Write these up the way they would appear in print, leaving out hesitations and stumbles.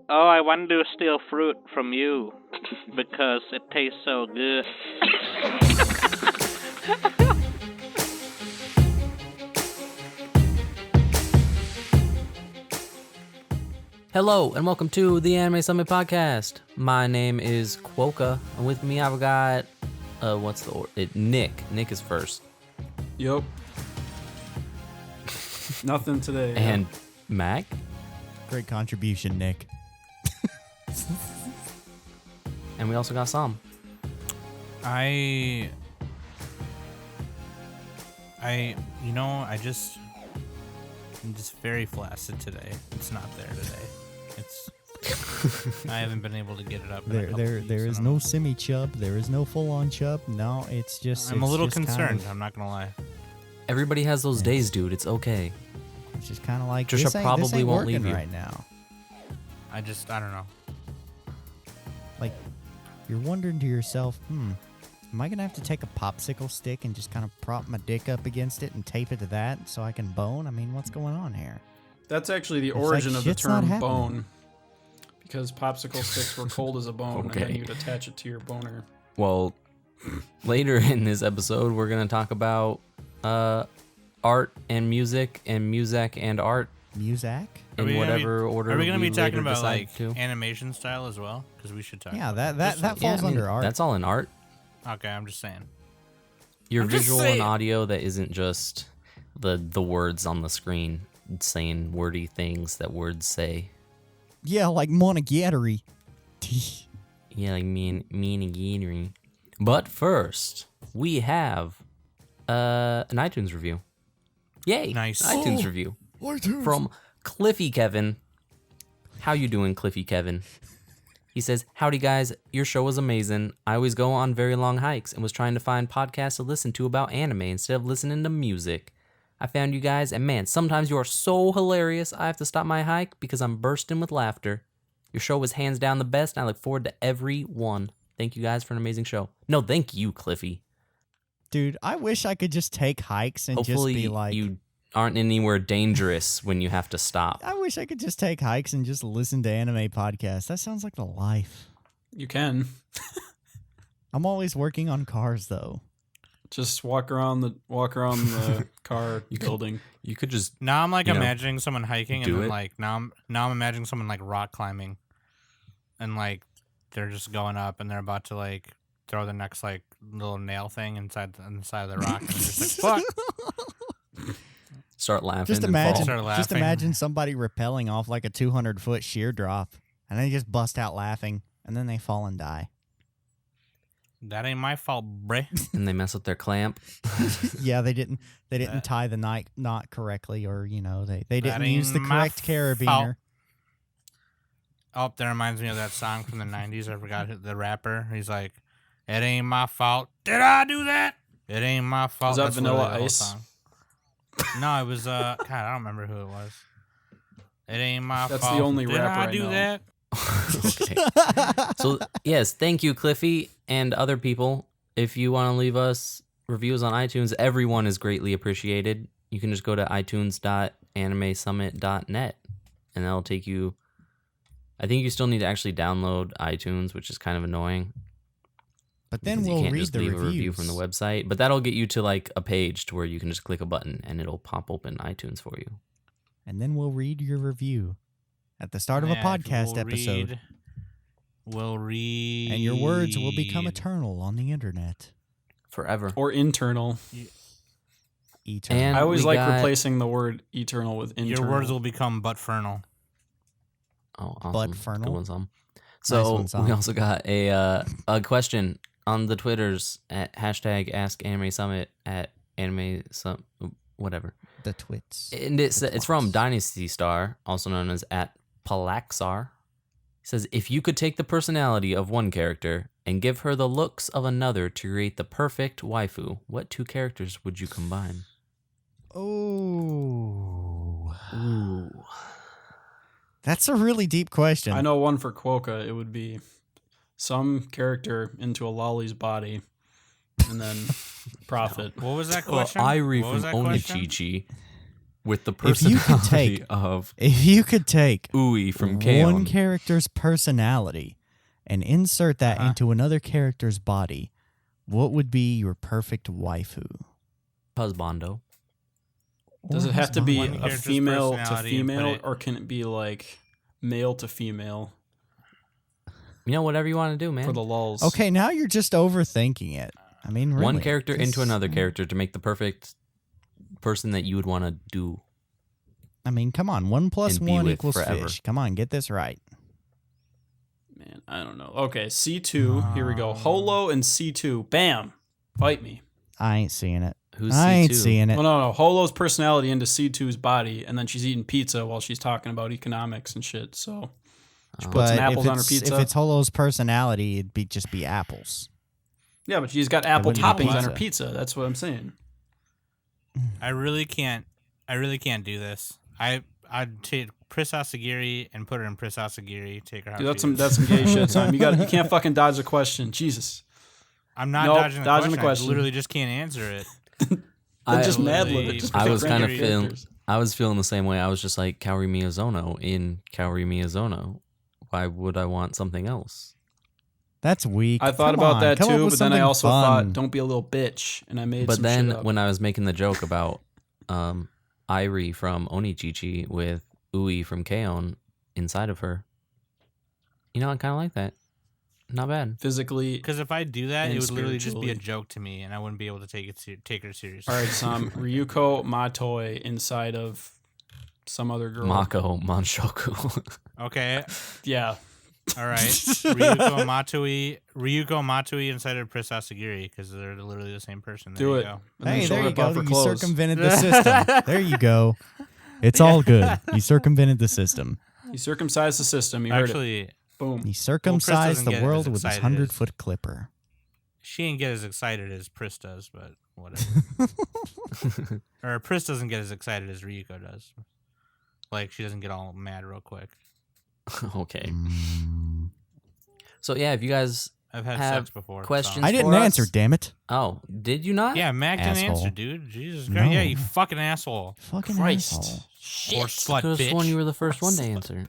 Oh, I wanted to steal fruit from you because it tastes so good. Hello, and welcome to the Anime Summit Podcast. My name is Quokka, and with me I've got, what's the order? Nick. Nick is first. Yup. Nothing today. And Mac? Great contribution, Nick. And we also got Sam. I'm just very flaccid today. It's not there today. I haven't been able to get it up. There is no semi-chub. There is no full-on chub. No, it's just. I'm a little just concerned. Kind of, I'm not gonna lie. Everybody has those days, dude. It's okay. It's just kind of like Trisha this probably ain't won't working leave you right now. I don't know. Like, you're wondering to yourself, am I gonna have to take a popsicle stick and just kind of prop my dick up against it and tape it to that so I can bone? I mean, what's going on here? That's actually the It's origin like of the shit's not term happening. bone. Because popsicle sticks were cold as a bone, Okay. and then you'd attach it to your boner. Well, later in this episode, we're going to talk about art and music and art Muzak? in whatever order Are we gonna be later talking about decide like to. animation style as well? Because we should talk. Yeah, about that Yeah, falls I mean, under art. That's all in art. Okay, I'm just saying. Your I'm just visual saying. and audio that isn't just the words on the screen saying wordy things that words say. Yeah, like Monogatari. Yeah, like mean again. But first, we have an iTunes review. Yay! Nice. iTunes review from Cliffy Kevin. How you doing, Cliffy Kevin? He says, "Howdy guys, your show was amazing. I always go on very long hikes and was trying to find podcasts to listen to about anime instead of listening to music. I found you guys, and man, sometimes you are so hilarious I have to stop my hike because I'm bursting with laughter. Your show was hands down the best, and I look forward to every one. Thank you guys for an amazing show." No, thank you, Cliffy. Dude, I wish I could just take hikes and Hopefully just be like... you aren't anywhere dangerous when you have to stop. I wish I could just take hikes and just listen to anime podcasts. That sounds like the life. You can. I'm always working on cars, though. Just walk around the car building. You could just Now I'm like You know, imagining someone hiking, and do then it. like now I'm imagining someone like rock climbing, and like they're just going up, and they're about to like throw the next like little nail thing inside of the rock, and they're just like fuck. start laughing. Just and fall. imagine, Start just laughing. imagine somebody rappelling off like a 200-foot sheer drop, and they just bust out laughing, and then they fall and die. That ain't my fault, bruh. And they mess up their clamp. Yeah, they didn't That- tie the knot correctly, or they That didn't use the ain't my correct carabiner. Oh, that reminds me of that song from the 90s. I forgot the rapper. He's like, "It ain't my fault. Did I do that? It ain't my fault." Was that That's Vanilla literally the whole Ice? song. No, it was, God, I don't remember who it was. It ain't my That's fault. the only Did rapper I I do know. that? Okay. So, yes, thank you, Cliffy, and other people. If you want to leave us reviews on iTunes, everyone is greatly appreciated. You can just go to itunes.animesummit.net, and that'll take you... I think you still need to actually download iTunes, which is kind of annoying. But then because you we'll can't read just the leave reviews a review from the website. But that'll get you to like a page to where you can just click a button, and it'll pop open iTunes for you. and then we'll read your review at the start of a Yeah, podcast episode. We'll read. And your words will become eternal on the internet. Forever. Or internal. Eternal. And I always we like got- replacing the word eternal with internal. Your words will become buttfernal. Oh, awesome. Butt Good fernal. one, Sam. So one, Sam. we also got a question on the Twitters at hashtag #AskAnimeSummit at whatever. The twits. And it's The from twats. Dynasty Star, also known as at Palaxar. He says, if you could take the personality of one character and give her the looks of another to create the perfect waifu, what two characters would you combine? Oh. Ooh. That's a really deep question. I know one for Quokka. It would be some character into a lolly's body, and then profit. What was that question? Irie What was from that question? Onichichi. with the If you could personality take- of If you could take Ui from K-On! one character's personality and insert that into another character's body, what would be your perfect waifu? Husbando. Does Or it have to be One a character's female to personality and put female, it- or can it be like male to female You know, whatever you want to do, man. for the lulls? Okay, now you're just overthinking it. I mean, really, One character into just- another character to make the perfect person that you would want to do. I mean, come on. 1 plus And be 1 with equals forever. fish. Come on, get this right. Man, I don't know. Okay, C2. Here we go. Holo and C2. Bam. Fight me. I ain't seeing it. Who's I ain't C2? seeing it. Well, no. Holo's personality into C2's body, and then she's eating pizza while she's talking about economics and shit. So she put some But apples if on her it's, pizza. if it's Holo's personality, it'd just be apples. Yeah, but she's got apple wouldn't toppings be on her pizza. pizza. That's what I'm saying. I really can't do this. I'd take Prince Asagiri and put her in Prince Asagiri. Take her how Dude, she is. that's some gay shit, Simon. You can't fucking dodge the question. Jesus. I'm not Nope, dodging the dodging the question. question. I literally just can't answer it. Then just I- mad lib it. Just I pick was kind of random feeling. characters. I was feeling the same way. I was just like Kaori Miyazono in Kaori Miyazono. Why would I want something else? That's weak. I thought Come about on, that come up too, with but then I something also fun. thought, don't be a little bitch, and I made But some then shit up. when I was making the joke about Airi from Onichichi with Ui from K-On! Inside of her, you know, I kind of like that. Not bad. Physically. Because if I do that, And it would literally just be a spiritually. joke to me, and I wouldn't be able to take her seriously. All right, Sam. Ryuuko Matoi inside of some other girl. Mako Manshoku. Okay. Yeah. All right. Ryuuko Matoi inside of Prince Asagiri, because they're literally the same person. There Do you it. go. And then Hey, she'll there you rip off go. her You clothes. circumvented the system. There you go. It's all good. You circumvented the system. He circumcised the system. You heard it. Actually, Boom. He circumcised doesn't the get world as with his excited 100-foot clipper. she ain't get as excited as Pris does, but whatever. Or Pris doesn't get as excited as Ryuko does. Like, she doesn't get all mad real quick. Okay. Mm. So yeah, if you guys I've had have sex before. so- questions- I didn't for us? answer, damn it. Oh, did you not? Yeah, Mac didn't Asshole. answer, dude. Jesus Christ. Yeah, No. you fucking asshole. Fucking Christ. asshole. Or slut Could have bitch. sworn you were the first one to answer.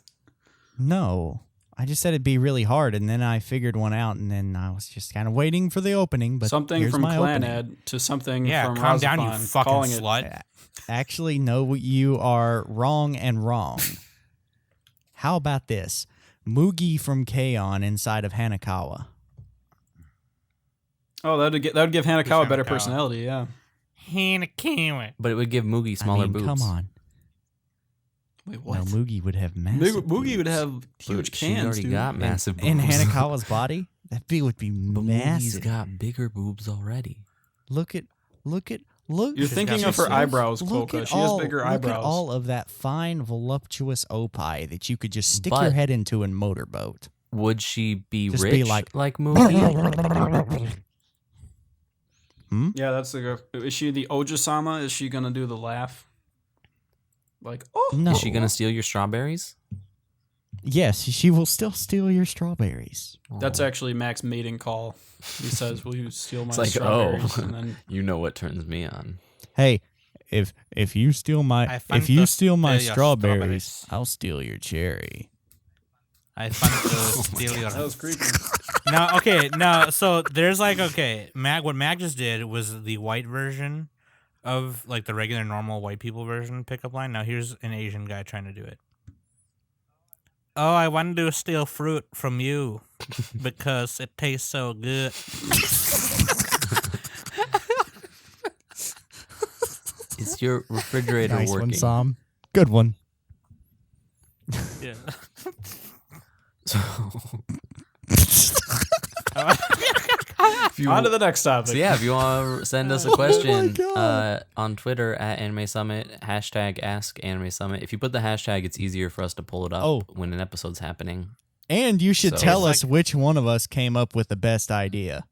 No. I just said it'd be really hard, and then I figured one out, and then I was just kind of waiting for the opening. But Something here's from my opening. Clanad to something Yeah, from calm down, you Razafon, fucking calling it slut. Actually, no, you are wrong and wrong. How about this? Mugi from K-On! Inside of Hanakawa. Oh, that would give Hanakawa a better Hanakawa? personality, yeah. Hanakawa. But it would give Mugi smaller I mean, boobs. come on. Wait, No, Mugi would have massive Mugi would boobs. have But huge she cans, already dude. got massive boobs. In Hanakawa's body? That would be But Mugi's massive. got bigger boobs already. Look. You're She's thinking got of her some- eyebrows, Look Cloca. at She has all, bigger look eyebrows. at all of that fine, voluptuous opie that you could just stick But- your head into and motorboat. Would she be Just rich be like- Mugi? Yeah, that's the. Is she the Oja-sama? Is she gonna do the laugh? Like, oh, No. Is she gonna steal your strawberries? Yes, she will still steal your strawberries. that's actually Mac's mating call. He says, "Will you steal my It's like, strawberries?" oh, And then you know what turns me on. Hey, if you steal my I if you found steal my the strawberries, strawberries. I'll steal your cherry. I found to steal your. that was creepy. No, okay, no. So there's like, okay, what Mac just did was the white version of like the regular normal white people version pickup line. Now here's an Asian guy trying to do it. Oh, I wanted to steal fruit from you because it tastes so good. Is your refrigerator Nice working? one, Sam. Good one. Yeah. So, if you, On to the next topic. so yeah, if you want to send us a Oh my question God. on Twitter at Anime Summit, hashtag Ask Anime Summit. If you put the hashtag, it's easier for us to pull it up Oh. when an episode's happening. And you should So- tell It's us which one of us came up with the best idea.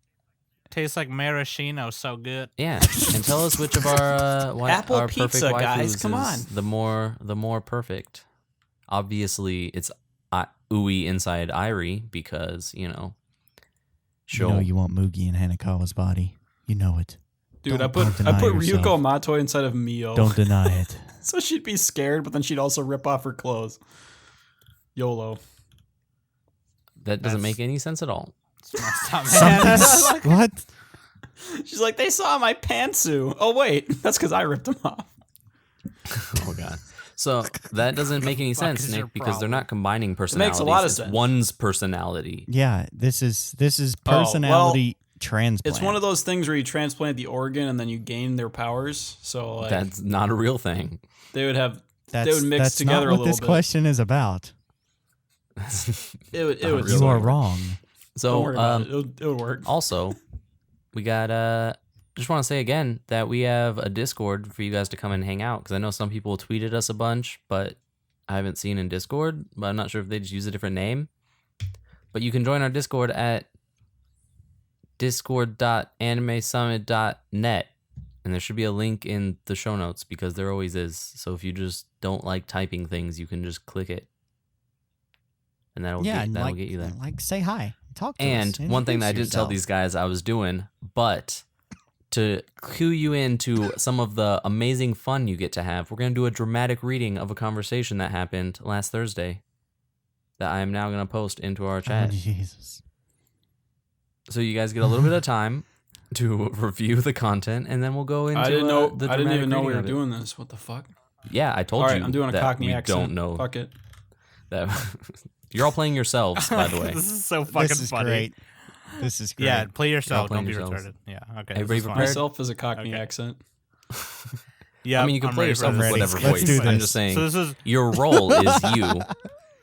Tastes like maraschino, so good. Yeah, and tell us which of our Apple our pizza, perfect waifus guys, come is the more perfect. Obviously, it's Ui inside Airi because You know you want Mugi in Hanakawa's body. You know it. Dude, Don't I put deny Ryuuko yourself. Matoi inside of Mio. Don't deny it. So she'd be scared, but then she'd also rip off her clothes. YOLO. That doesn't make any sense at all. What? She's like, they saw my pantsuit. Oh, wait. That's because I ripped them off. Oh god. So that doesn't make any sense, is your Nick, because they're not combining makes personalities. a lot of It's sense. one's personality. Yeah, this is well, personality transplant. It's one of those things where you transplant the organ and then you gain their powers. So like, That's not a real thing. they would have That's, they would mix that's together not a what little this bit. question is about. It would Not would really. You are work. wrong. Don't So worry about it. It would work. also, we got just want to say again that we have a Discord for you guys to come and hang out, because I know some people tweeted us a bunch, but I haven't seen in Discord, but I'm not sure if they just use a different name. But you can join our Discord at discord.animesummit.net, and there should be a link in the show notes, because there always is. So if you just don't like typing things, you can just click it, and that'll get you there. Like, say hi. Talk to And us. one thing that I Introduce didn't tell yourself. these guys I was doing, but to cue you into some of the amazing fun you get to have, we're going to do a dramatic reading of a conversation that happened last Thursday that I am now going to post into our Oh, chat. Jesus. So you guys get a little bit of time to review the content, and then we'll go into I didn't know. the I didn't dramatic even know we reading were of it. doing this. What the fuck? Yeah, I told All you right, I'm doing a that Cockney we accent. don't know Fuck it. that. You're all playing yourselves, by the way. This is so fucking This is funny. great. This is great. Yeah, play yourself. playing Don't be yourselves. retarded. Yeah, okay. Everybody this is fine. prepared? Myself is a Cockney Okay. accent. Yeah, I mean, you can I'm play ready for yourself this. with ready. whatever Let's voice. do I'm this. just saying. So this is Your role is you.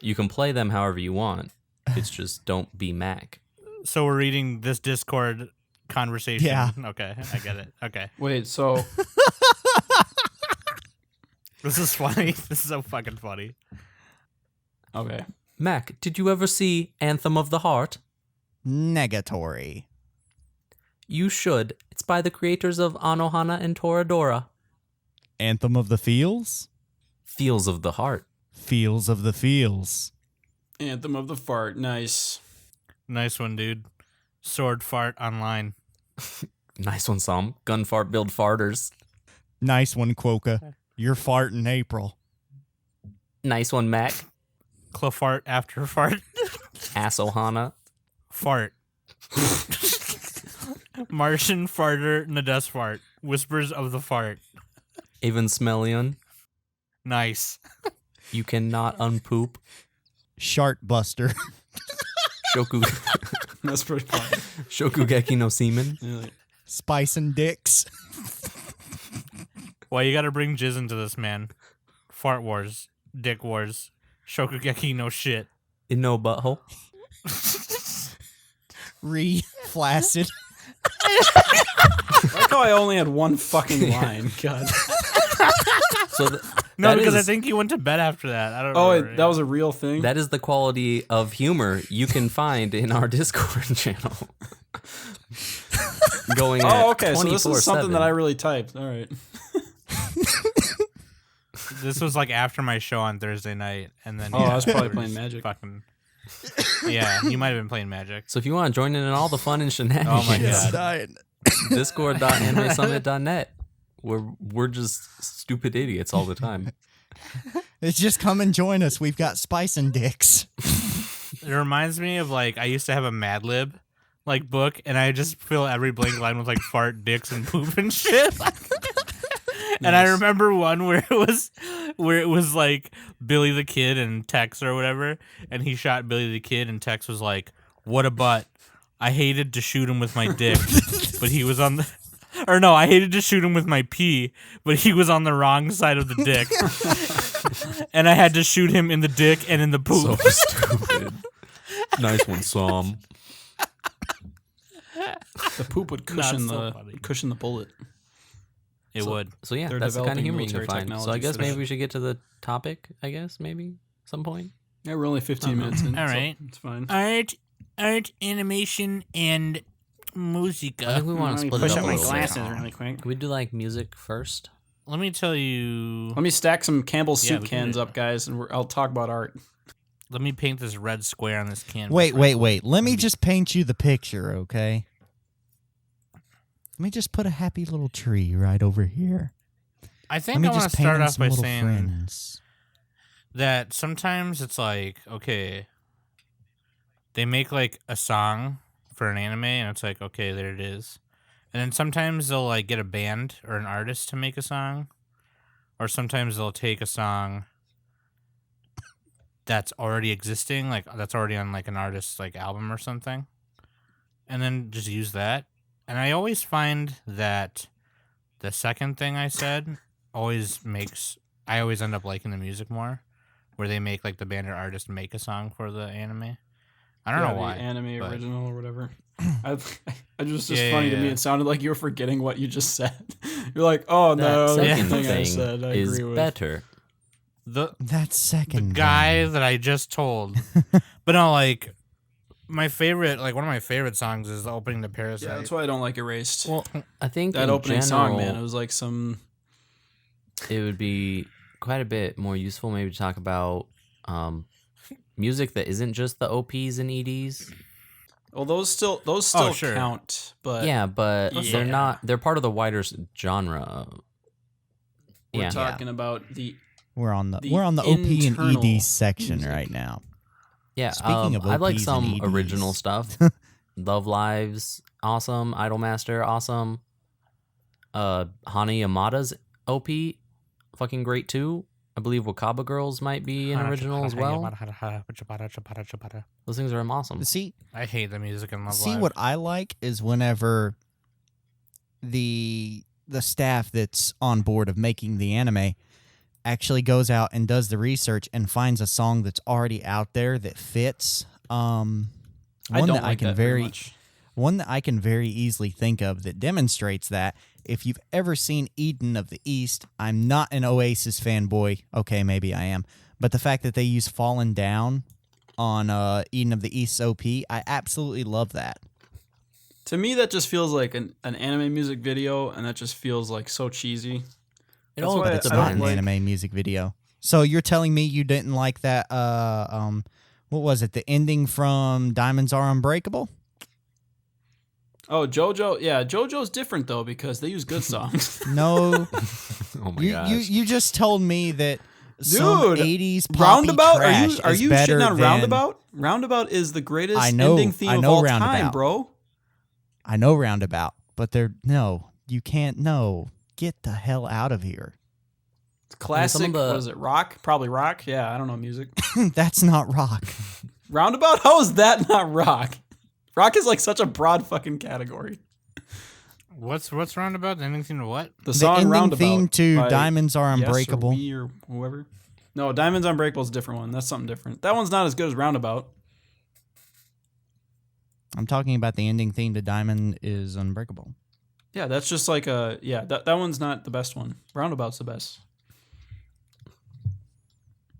You can play them however you want. It's just don't be Mac. so we're reading this Discord conversation. Yeah. Okay, I get it. Okay. Wait, so This is funny. This is so fucking funny. okay. Mac, did you ever see Anthem of the Heart? Negatory. You should. It's by the creators of Anohana and Toradora. Anthem of the Feels? Feels of the Heart. Feels of the Feels. Anthem of the Fart. Nice. Nice one, dude. Sword fart online. Nice one, Sam. Gun fart build farters. Nice one, Quokka. You're farting April. Nice one, Mac. Clefart after fart. Assohana. Fart. Martian farter Nadas fart. Whispers of the fart. Evangelion. Nice. You cannot unpoop. Shart Buster. Shoku That's pretty funny. Shokugeki no Semen. Yeah. Spice and Dicks. Why you gotta bring jizz into this, man? Fart wars. Dick wars. Shokugeki no shit. In no butthole. Flaccid. I like how I only had one fucking line. God. So No, that because is- I think you went to bed after that. I don't Oh, remember. that was a real thing? that is the quality of humor you can find in our Discord channel. Going at Oh, okay. So this is something 24/7. that I really typed. All right. This was like after my show on Thursday night, and then Oh, I was probably we were playing just Magic. Fucking, yeah, you might have been playing Magic. So if you want to join in all the fun and shenanigans, Oh my God. discord.animesummit.net. We're just stupid idiots all the time. It's just come and join us. We've got Spice and Dicks. It reminds me of like I used to have a Mad Lib like book, and I just fill every blank line with like fart, dicks, and poop and shit. And I remember one where it was like Billy the Kid and Tex or whatever, and he shot Billy the Kid, and Tex was like, "What a butt! I hated to shoot him with my dick, but he was on the." Or no, I hated to shoot him with my pee, but he was on the wrong side of the dick. And I had to shoot him in the dick and in the poop. So stupid. Nice one, Sam. The poop would Not cushion so the funny. cushion the bullet. It would. So yeah, They're that's the kind of developing humor you can military find. So I technologies guess for maybe that. we should get to the topic. I guess maybe some point. Yeah, we're only 15 minutes in. All so right. it's fine. Art, animation, and I musica. think we want to split push it up up a my little glasses bit. really quick. Can we do like music first? Let me tell you. Let me stack some Campbell's Yeah, soup we can cans do up, guys, and I'll talk about art. Let me paint this red square on this canvas. Wait. Let me just paint you the picture, okay? Let me just put a happy little tree right over here. I Let think me I want just to paint start him off some by little saying friends. that sometimes it's like, okay, they make like a song for an anime and it's like, okay, there it is. And then sometimes they'll like get a band or an artist to make a song, or sometimes they'll take a song that's already existing, like that's already on like an artist's like album or something, and then just use that. And I always find that the second thing I said always makes I always end up liking the music more, where they make like the band or artist make a song for the anime. I don't know why. The anime but- original or whatever. I just funny to me. It sounded like you were forgetting what you just said. You're like, oh no, That that second thing I thing said, I is agree with. better. That second The guy thing. that I just told. But no, like my favorite, like one of my favorite songs is the opening to Parasite. Yeah, that's why I don't like Erased. Well, I think that in opening general, song, man, it was like some. it would be quite a bit more useful maybe to talk about music that isn't just the OPs and EDs. Well, those still sure. count, but Yeah, but Yeah. they're not. They're part of the wider genre. we're Yeah. talking about the We're on the the OP and internal ED section music. right now. Yeah, Speaking of I like OPs some and EDs. original stuff. Love Lives, awesome. Idolmaster, awesome. Hana Yamada's OP, fucking great too. I believe Wakaba Girls might be an original as well. Those things are awesome. See, I hate the music in Love see Live. what I like is whenever the staff that's on board of making the anime actually goes out and does the research and finds a song that's already out there that fits. One that I can very easily think of that demonstrates that. If you've ever seen Eden of the East, I'm not an Oasis fanboy. Okay, maybe I am. But the fact that they use Fallen Down on Eden of the East OP, I absolutely love that. To me, that just feels like an anime music video, and that just feels like so cheesy. It all But it's I not don't an like- anime music video. So you're telling me you didn't like that, what was it, the ending from Diamonds Are Unbreakable? Oh, JoJo. Yeah, JoJo's different though because they use good songs. No. Oh my you, gosh. you just told me that some Dude, 80s poppy Roundabout? trash Are is you better shitting on than, Roundabout? Roundabout is the greatest I know- ending theme I of know all Roundabout. time, bro. I know Roundabout, but you can't, no. Get the hell out of here. It's classic. the- What is it? Rock? Probably rock. Yeah, I don't know music. That's not rock. Roundabout? How is that not rock? Rock is like such a broad fucking category. What's Roundabout? The ending theme to what? The The song ending Roundabout theme to by Diamonds Are Yes or Unbreakable. We or whoever. No, Diamonds Unbreakable is a different one. That's something different. That one's not as good as Roundabout. I'm talking about the ending theme to Diamond is Unbreakable. Yeah, that's just like that one's not the best one. Roundabout's the best.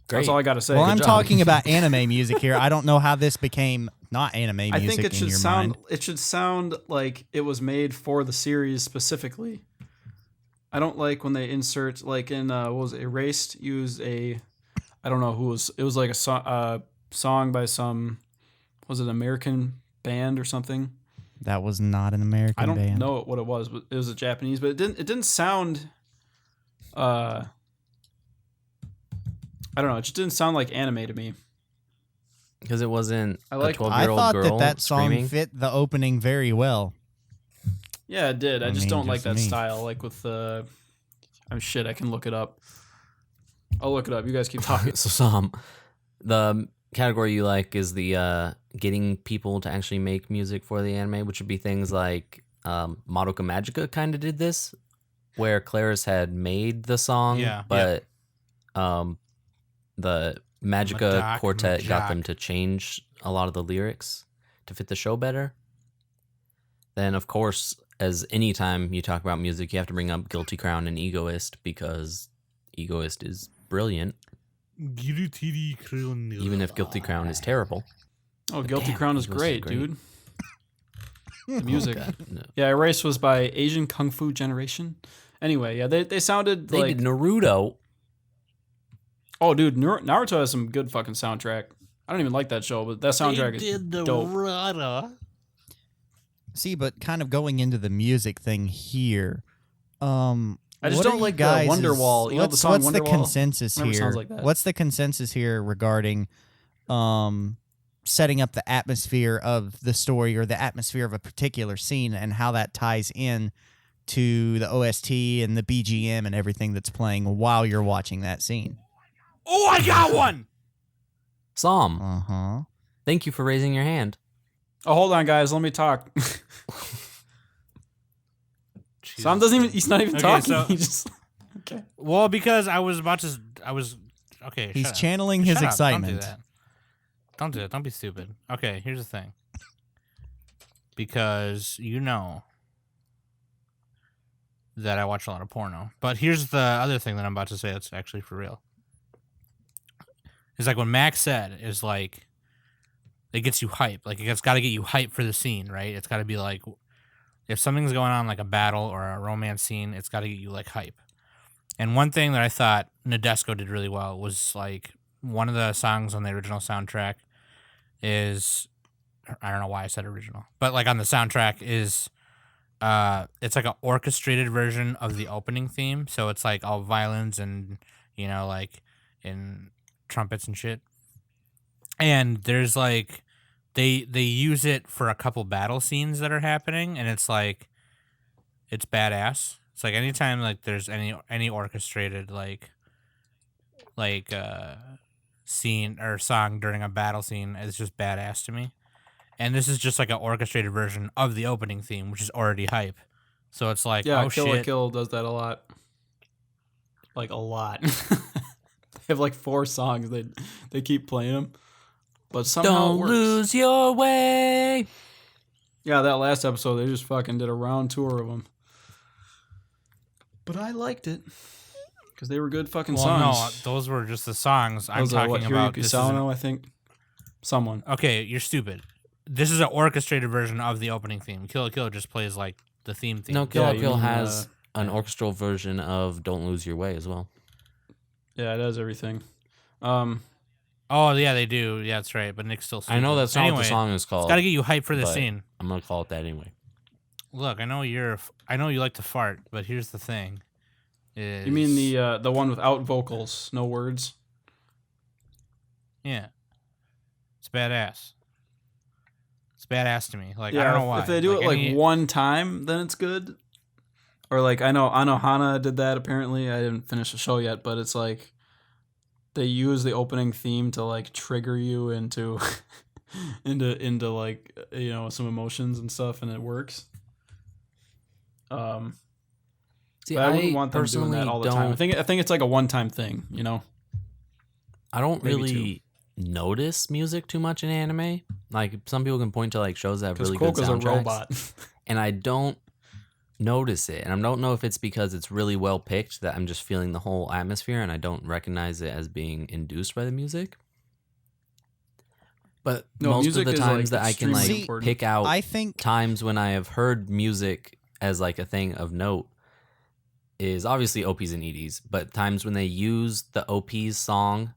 That's all I got to say. Well, Good I'm job. talking about anime music here. I don't know how this became not anime music I think it in should your sound mind. it should sound like it was made for the series specifically. I don't like when they insert like in what was it, Erased used a I don't know who was it was like a song by some was it American band or something. That was not an American I don't band. know what it was, but it was a Japanese, but it didn't sound I don't know, it just didn't sound like anime to me. Because it wasn't I like- a I 12-year-old thought girl that song screaming. fit the opening very well. Yeah, it did. I just mean, don't like just that me. style. Like with the, shit. I can look it up. I'll look it up. You guys keep talking. So Sam, the category you like is the getting people to actually make music for the anime, which would be things like Madoka Magica kind of did this, where Claris had made the song, Yeah. but the Magica Madoka Quartet got them Magic. to change a lot of the lyrics to fit the show better. Then, of course, as any time you talk about music, you have to bring up Guilty Crown and Egoist, because Egoist is brilliant, even if Guilty Crown is terrible. Oh, Guilty damn, Crown is it was great, great. dude. The music. God, no. Yeah, Erase was by Asian Kung Fu Generation. Anyway, yeah, they sounded They like. did Naruto. Oh, dude, Naruto has some good fucking soundtrack. I don't even like that show, but that soundtrack is dope. See, but kind of going into the music thing here, I just What don't are like you guys' Wonderwall. You know the song what's Wonderwall? the consensus Never here? sounds like that. What's the consensus here regarding setting up the atmosphere of the story or the atmosphere of a particular scene and how that ties in to the OST and the BGM and everything that's playing while you're watching that scene? Oh, I got one. Psalm, Uh-huh. thank you for raising your hand. Oh, hold on, guys. Let me talk. Jesus. Sam doesn't even. He's not even Okay, talking. so- He just. Okay. Well, because I was okay. He's shut up. channeling his Shut up. excitement. Don't do that. Don't do that. Don't be stupid. Okay, here's the thing. Because you know that I watch a lot of porno. But here's the other thing that I'm about to say that's actually for real. It's like what Max said is like, it gets you hype. Like, it's got to get you hype for the scene, right? It's got to be like, if something's going on like a battle or a romance scene, it's got to get you like hype. And one thing that I thought Nadesco did really well was like one of the songs on the original soundtrack is, I don't know why I said original, but like on the soundtrack is, it's like an orchestrated version of the opening theme. So it's like all violins and, you know, like in trumpets and shit. And there's like, they use it for a couple battle scenes that are happening, and it's like, it's badass. It's like anytime like there's any orchestrated like scene or song during a battle scene, it's just badass to me. And this is just like an orchestrated version of the opening theme, which is already hype. So it's like, Yeah, oh Kill la shit. Kill does that a lot. Like a lot. They have like 4 songs. They keep playing them, but somehow it Don't works. lose your way. Yeah, that last episode they just fucking did a round tour of them. But I liked it because they were good fucking Well, songs. no, those were just the songs. I'm Those are, talking what, about. Ryuuko This is Sawano, I think. Someone. okay, you're stupid. This is an orchestrated version of the opening theme. Kill la Kill just plays like the theme. No, Kill Yeah, la you Kill mean, has an orchestral version of Don't Lose Your Way as well. Yeah, it does everything. Oh yeah, they do. Yeah, that's right. But Nick's still stupid. I know that's not what the Anyway, song is called. It's got to get you hyped for the but scene. I'm gonna call it that anyway. Look, I know you like to fart, but here's the thing. Is, You mean the one without vocals, no words? Yeah. It's badass. It's badass to me. Like, Yeah, I don't know why. if they do it like any- one time, then it's good. Or like I know Anohana did that apparently. I didn't finish the show yet, but it's like they use the opening theme to like trigger you into into like, you know, some emotions and stuff, and it works. See, But I wouldn't want them doing personally that all the time. I think it's like a one-time thing, you know. I don't Maybe really notice music too much in anime. Like some people can point to like shows that have Because really good Koko's a soundtracks, robot. and I don't notice it. And I don't know if it's because it's really well picked that I'm just feeling the whole atmosphere, and I don't recognize it as being induced by the music. But No, most of music the is, times like, that I can extremely like important. pick out I think times when I have heard music as like a thing of note is obviously OPs and EDs, but times when they use the OP's song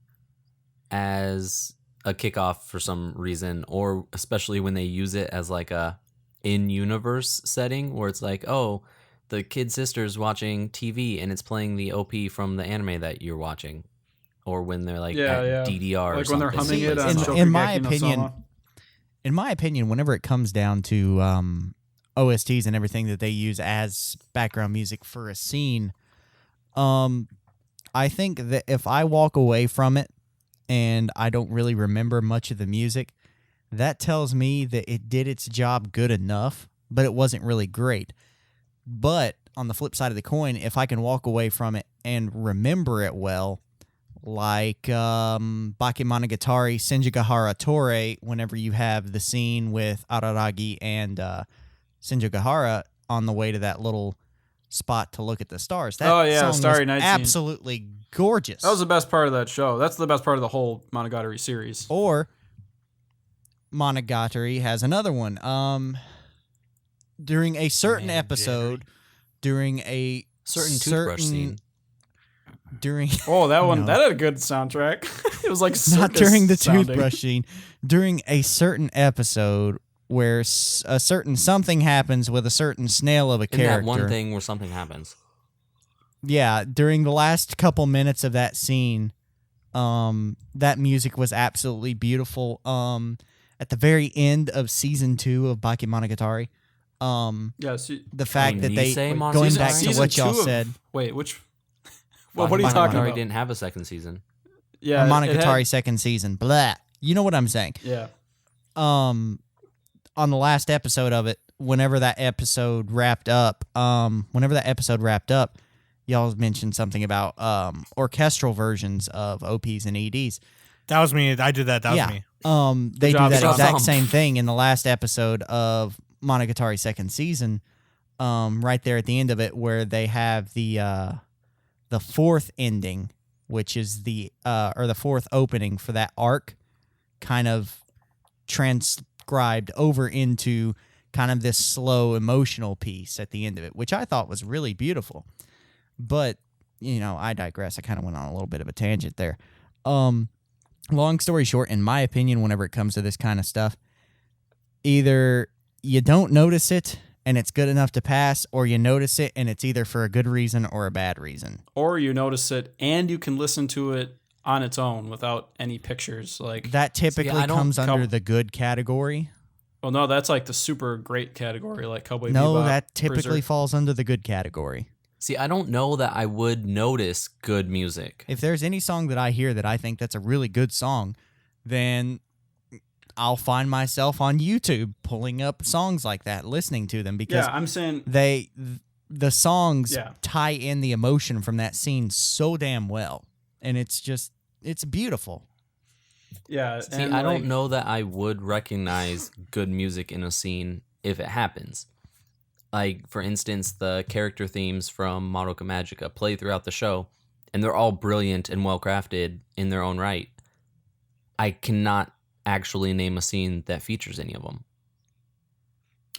as a kickoff for some reason, or especially when they use it as like a in-universe setting where it's like, oh, the kid sister's watching TV and it's playing the OP from the anime that you're watching, or when they're like Yeah, at yeah. DDR or Like when they're something. humming it on in- Shokugeki in my no opinion- Soma. in my opinion, whenever it comes down to OSTs and everything that they use as background music for a scene, I think that if I walk away from it and I don't really remember much of the music, that tells me that it did its job good enough, but it wasn't really great. But on the flip side of the coin, if I can walk away from it and remember it well, like Bakemonogatari Senjugahara Tore, whenever you have the scene with Araragi and Senjugahara on the way to that little spot to look at the stars. That Oh, yeah, song Starry was Night scene. absolutely gorgeous. That was the best part of that show. That's the best part of the whole Monogatari series. Or Monogatari has another one. During a certain episode, during a certain toothbrush scene. during Oh, that one, No. that had a good soundtrack. It was like not circus during the sounding. toothbrush scene, during a certain episode where a certain something happens with a certain snail of a In character. that one thing where something happens. during the last couple minutes of that scene, that music was absolutely beautiful. At the very end of season 2 of Bakemonogatari, the fact that they going back to what y'all said. Wait, which? Well, what are you talking about? Didn't have a second season. Yeah, Monogatari second season. Blah. You know what I'm saying? Yeah. On the last episode of it, whenever that episode wrapped up, y'all mentioned something about orchestral versions of OPs and EDs. That was me. I did that. That was me. They do that exact same thing in the last episode of Monogatari second season, right there at the end of it, where they have the fourth ending, which is the fourth opening for that arc, kind of transcribed over into kind of this slow emotional piece at the end of it, which I thought was really beautiful. But, I digress. I kind of went on a little bit of a tangent there. Long story short, in my opinion, whenever it comes to this kind of stuff, either you don't notice it and it's good enough to pass, or you notice it and it's either for a good reason or a bad reason. Or you notice it and you can listen to it on its own without any pictures. Like that typically comes under the good category. Well, no, that's like the super great category, like Cowboy Bebop. No, that typically falls under the good category. See, I don't know that I would notice good music. If there's any song that I hear that I think that's a really good song, then I'll find myself on YouTube pulling up songs like that, listening to them, because I'm saying the songs tie in the emotion from that scene so damn well, and it's beautiful. Yeah. See, I don't know that I would recognize good music in a scene if it happens. Like, for instance, the character themes from Madoka Magica play throughout the show, and they're all brilliant and well-crafted in their own right. I cannot actually name a scene that features any of them.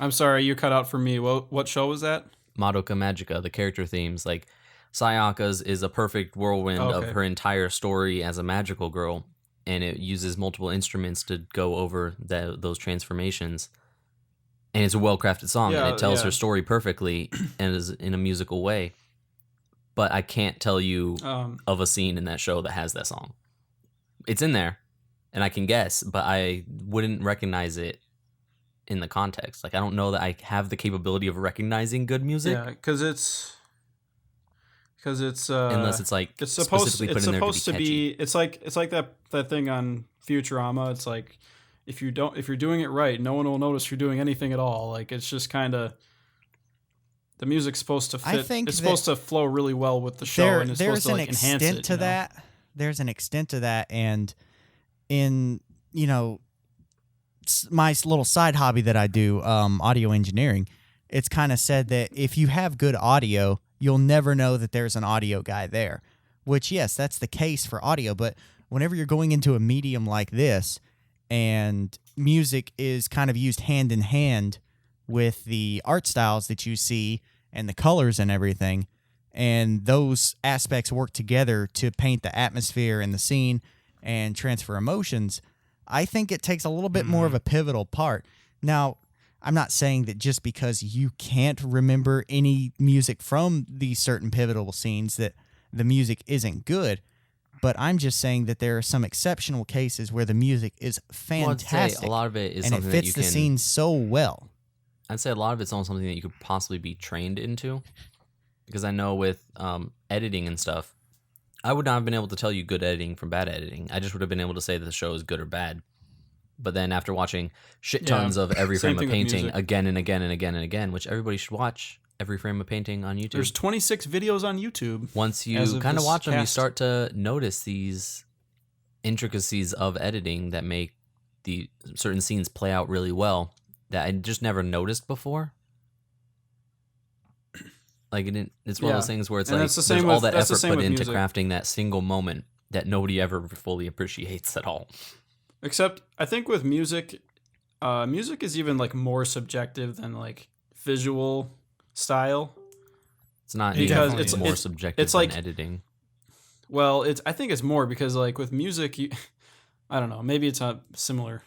I'm sorry, you cut out for me. What show was that? Madoka Magica, the character themes. Like, Sayaka's is a perfect whirlwind of her entire story as a magical girl, and it uses multiple instruments to go over those transformations. And it's a well-crafted song, and it tells her story perfectly and is in a musical way. But I can't tell you of a scene in that show that has that song. It's in there, and I can guess, but I wouldn't recognize it in the context. Like, I don't know that I have the capability of recognizing good music. Yeah, because it's unless it's like specifically put in there to be catchy. It's like that thing on Futurama. It's like, if you're doing it right, no one will notice you're doing anything at all. Like, it's just kind of, the music's supposed to fit. It's supposed to flow really well with the show, and it's supposed to like enhance it. There's an extent to that, and in my little side hobby that I do, audio engineering, it's kind of said that if you have good audio, you'll never know that there's an audio guy there. Which, yes, that's the case for audio, but whenever you're going into a medium like this, and music is kind of used hand in hand with the art styles that you see and the colors and everything, and those aspects work together to paint the atmosphere and the scene and transfer emotions, I think it takes a little bit more of a pivotal part. Now, I'm not saying that just because you can't remember any music from these certain pivotal scenes that the music isn't good, but I'm just saying that there are some exceptional cases where the music is fantastic. Well, I'd say a lot of it is something that you can... and it fits the scene so well. I'd say a lot of it's almost something that you could possibly be trained into. Because I know with editing and stuff, I would not have been able to tell you good editing from bad editing. I just would have been able to say that the show is good or bad. But then after watching shit tons of Every Frame of Painting again and again and again and again, which everybody should watch, Every Frame of Painting on YouTube. There's 26 videos on YouTube. Once you kind of watch them, you start to notice these intricacies of editing that make the certain scenes play out really well that I just never noticed before. Like, it's one of those things where it's like there's all that effort put into crafting that single moment that nobody ever fully appreciates at all. Except, I think with music, music is even like more subjective than like visual style. It's not because it's more subjective than editing. Well, I think it's more because like with music, I don't know, maybe it's not similar.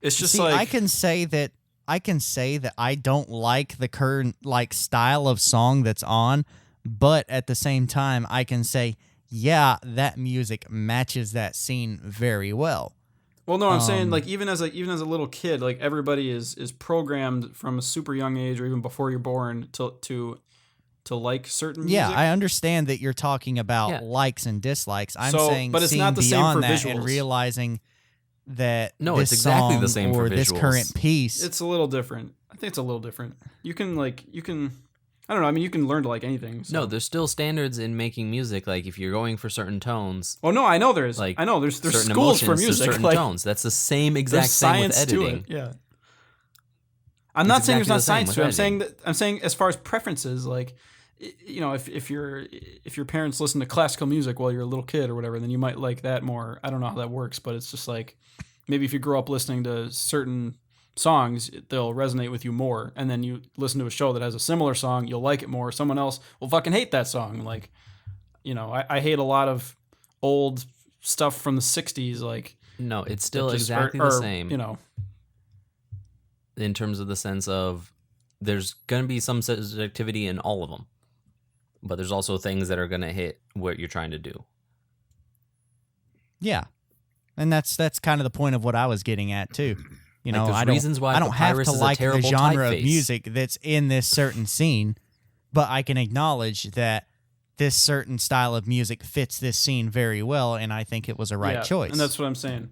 It's just I can say that I don't like the current like style of song that's on, but at the same time, I can say, yeah, that music matches that scene very well. Well, no, I'm saying like even as a little kid, like everybody is programmed from a super young age or even before you're born to like certain music. Yeah, I understand that you're talking about likes and dislikes. I'm saying, but it's seeing not the same beyond for that visuals. and realizing that it's this exactly song the same or for this visuals. current piece. It's a little different. I think it's a little different. You can I don't know. I mean, you can learn to like anything. So. No, there's still standards in making music. Like if you're going for certain tones. Oh no, I know there is. Like I know there's certain schools for emotions to music. certain Like, tones. That's the same exact there's thing with science to editing. it. Yeah. I'm not saying there's exactly not the same science with to it. editing. I'm saying as far as preferences, like, you know, if your parents listen to classical music while you're a little kid or whatever, then you might like that more. I don't know how that works, but it's just like maybe if you grow up listening to certain songs, they'll resonate with you more, and then you listen to a show that has a similar song, you'll like it more. Someone else will fucking hate that song. Like, you know, I hate a lot of old stuff from the 60s. Like, No, it's still just- exactly or, the same. You know, In terms of the sense of there's going to be some subjectivity in all of them, but there's also things that are going to hit what you're trying to do. Yeah, and that's kind of the point of what I was getting at too. You know, there's I don't, reasons why I don't have Papyrus to is a like the terrible genre of typeface. music that's in this certain scene, but I can acknowledge that this certain style of music fits this scene very well, and I think it was a right choice. And that's what I'm saying.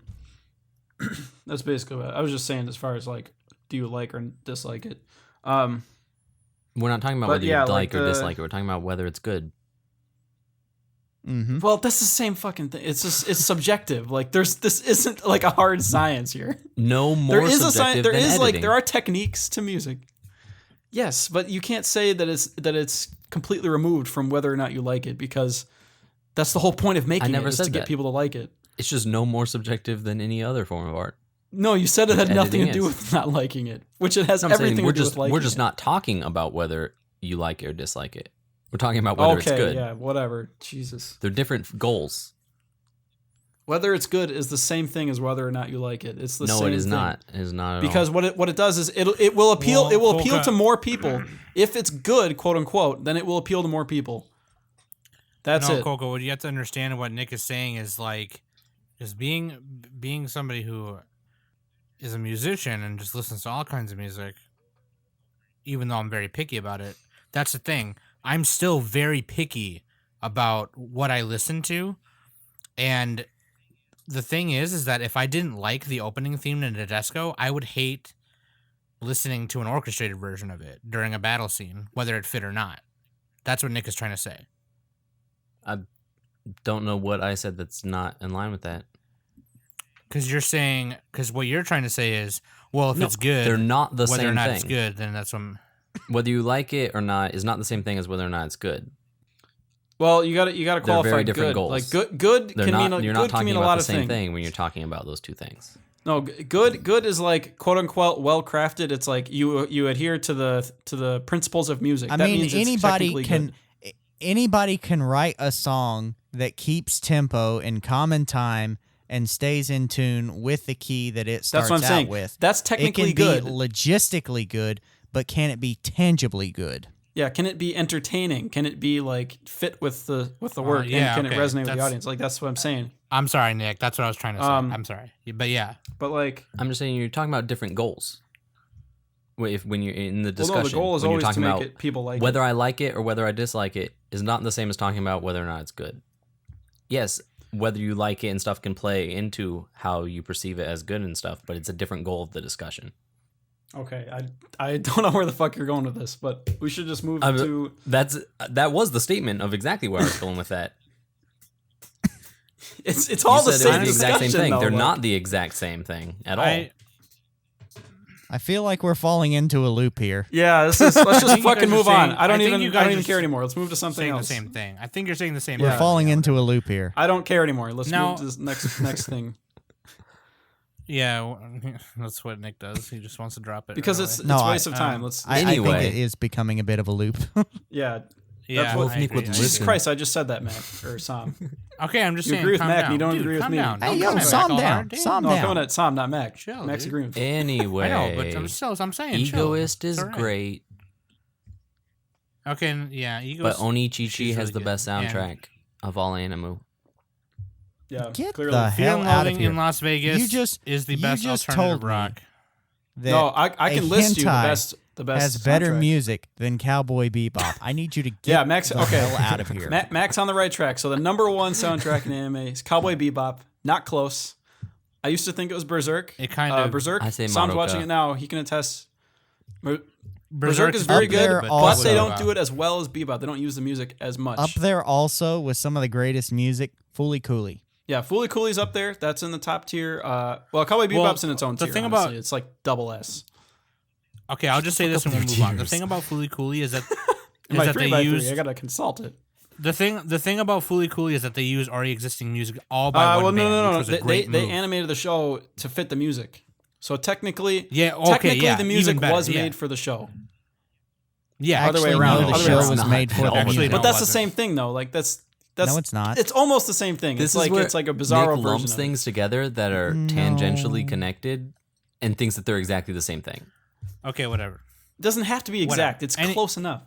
That's basically what I was just saying as far as like, do you like or dislike it? We're not talking about But whether yeah, you like like or the- dislike it. We're talking about whether it's good. Mm-hmm. Well, that's the same fucking thing. It's just it's subjective. Like this isn't like a hard science here. No more There is a subjective science. There than is like editing. there are techniques to music. Yes, but you can't say that it's completely removed from whether or not you like it, because that's the whole point of making never it, is said to get that. people to like it. It's just no more subjective than any other form of art. No, you said it had Which nothing to editing do is. with not liking it, which it has I'm saying everything we're to do just with liking we're just it. not talking about whether you like it or dislike it. We're talking about whether it's Okay, good. yeah, whatever. Jesus. They're different goals. Whether it's good is the same thing as whether or not you like it. It's the No, same it is thing. not. It is not at Because all. what it does is it will appeal Well, appeal Polka- to more people. If it's good, quote unquote, then it will appeal to more people. That's no, it. Coco, what you have to understand what Nick is saying is like, is being somebody who is a musician and just listens to all kinds of music, even though I'm very picky about it. That's the thing. I'm still very picky about what I listen to. And the thing is that if I didn't like the opening theme to Nadesco, I would hate listening to an orchestrated version of it during a battle scene, whether it fit or not. That's what Nick is trying to say. I don't know what I said that's not in line with that. Because what you're trying to say is, well, if No, it's good, they're not the whether same or not thing. it's good, then that's what. Whether you like it or not is not the same thing as whether or not it's good. Well, you got to They're qualify very different good. goals. Like good They're can not. mean You're good not can talking mean a about lot the of same things. thing when you're talking about those two things. No, good is like quote unquote well crafted. It's like you adhere to the principles of music. I That mean, means it's anybody technically can good. anybody can write a song that keeps tempo in common time and stays in tune with the key that it starts That's what I'm saying. out with. That's It technically can good. be logistically good, but can it be tangibly good? Yeah, can it be entertaining? Can it be like fit with the work? yeah, and can okay. it resonate with the That's- audience? Like that's what I'm saying. I'm sorry, Nick. That's what I was trying to say. I'm sorry, but yeah, But like, I'm just saying you're talking about different goals. When you're in the well, discussion, no, the goal is when you're always to talking make about it people like whether it. I like it or whether I dislike it is not the same as talking about whether or not it's good. Yes, whether you like it and stuff can play into how you perceive it as good and stuff, but it's a different goal of the discussion. Okay, I don't know where the fuck you're going with this, but we should just move to. That was the statement of exactly where I was going with that. It's all You the said same it was the exact same discussion, thing. though, They're like- not the exact same thing at all. I feel like we're falling into a loop here. Yeah, let's just think you fucking guys are move on. saying- I don't I think even you I guys don't even are care anymore. Let's move to something saying else. the same thing. I think you're saying the same. Yeah. We're thing. falling into a loop here. I don't care anymore. Let's Now- move to this next thing Yeah, that's what Nick does. He just wants to drop it because right it's away. No, a waste of time. Let's I think Anyway. it is becoming a bit of a loop. yeah. yeah. what I Nick agree, would I Jesus agree. Christ, I just said that, Mac or Sam. Okay, I'm just You saying. agree with calm Mac, down. you don't Dude, agree with calm me. Down. Hey, Don't yo, come back calm all down. hard, dude. Calm No, down. I'm coming at Sam, not Mac. Chill, Mac's dude. agreeing with me. Anyway, I know, but I'm saying chill. Egoist is It's all right. great. Okay, yeah. Ego's, But Onichichi she's has really the good. best And soundtrack of all anime. Yeah, Get clearly. the Fear hell and out of Loathing here. in Las Vegas You just- is the you best just alternative told me rock. That No, I can a list you the hentai best has better soundtrack. music than Cowboy Bebop. I need you to get Yeah, Max. the Okay, hell out of here. Max on the right track. So the number one soundtrack in anime is Cowboy Bebop. Not close. I used to think it was Berserk. It kind of Berserk. I say Sam's Madoka. watching it now. He can attest. Berserk is very up there good, but also. they don't do it as well as Bebop. They don't use the music as much. Up there also with some of the greatest music, Fooly Cooley. Yeah, Fooly Cooley's up there. That's in the top tier. Well, Cowboy Bebop's in its own the tier. thing honestly. about- it's like double S. Okay, I'll just say this and we'll move on. The thing about Fooly Cooley is that In my that 3x3, they use I gotta consult it. the thing about Fooly Cooley is that they use already existing music all by one band, no. which was a great They move. animated the show to fit the music. So technically, Yeah, okay, yeah, the music even better, was yeah. made for the show. Yeah, Other way Actually, around. no, the Other way show around. was made for the Actually, music. no. But that's the wasn't. same thing though. Like that's No, it's not. It's almost the same thing. This It's is like where it's like a bizarro Nick version lumps of things together that are tangentially connected and thinks that they're exactly the same thing. Okay, whatever. It doesn't have to be exact. It's And close enough.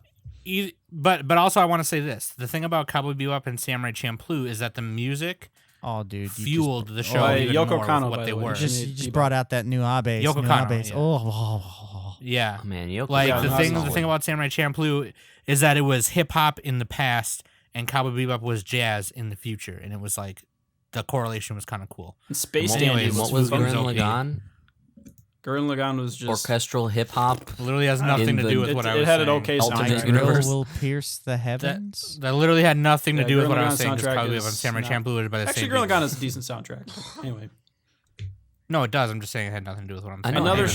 But also I want to say this: the thing about Cowboy Bebop and Samurai Champloo is that the music Oh, dude. You fueled the show Oh, even Yoko more Kanno, with by what they the way. were. Just- you just brought out that new Abe. Yoko new Kanno, Abe's. yeah. Oh. Yeah, Oh, man, Yoko like Yeah, the no, thing. that's The thing about Samurai Champloo is that it was hip hop in the past, and Cowboy Bebop was jazz in the future, and it was like the correlation was kind of cool. And Space What, Dandy anyways, what was Gurren Gurren Lagann? Lagann? Gurren Lagann was just Orchestral hip hop. Literally has nothing to the- do with what I was it had saying. an okay Alternate soundtrack. universe. Will pierce the heavens. That literally had nothing to Yeah, do with Gurren what I was Lagann saying. Because soundtrack Cowboy Bebop and is Samurai not- Champloo are by the Actually, same. Gurren people. Lagann is a decent soundtrack. Anyway, No, it does. I'm just saying it had nothing to do with what I'm I saying. know. another Art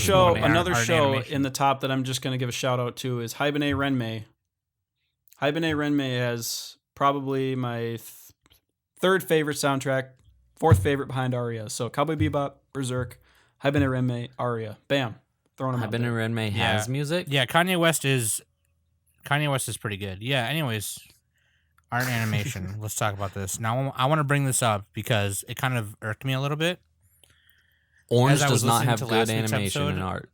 show, Animation. in the top that I'm just gonna give a shout out to is Haibane Renmei. Haibane Renmei has probably my third favorite soundtrack, fourth favorite behind Aria. So Cowboy Bebop, Berserk, Haibane Renmei, Aria. Bam, throwing them out Haibane there. Renmei has music. Yeah, Kanye West is pretty good. Yeah. Anyways, art and animation. Let's talk about this now. I want to bring this up because it kind of irked me a little bit. Orange As I does was not listening have to good last week's animation episode- and art.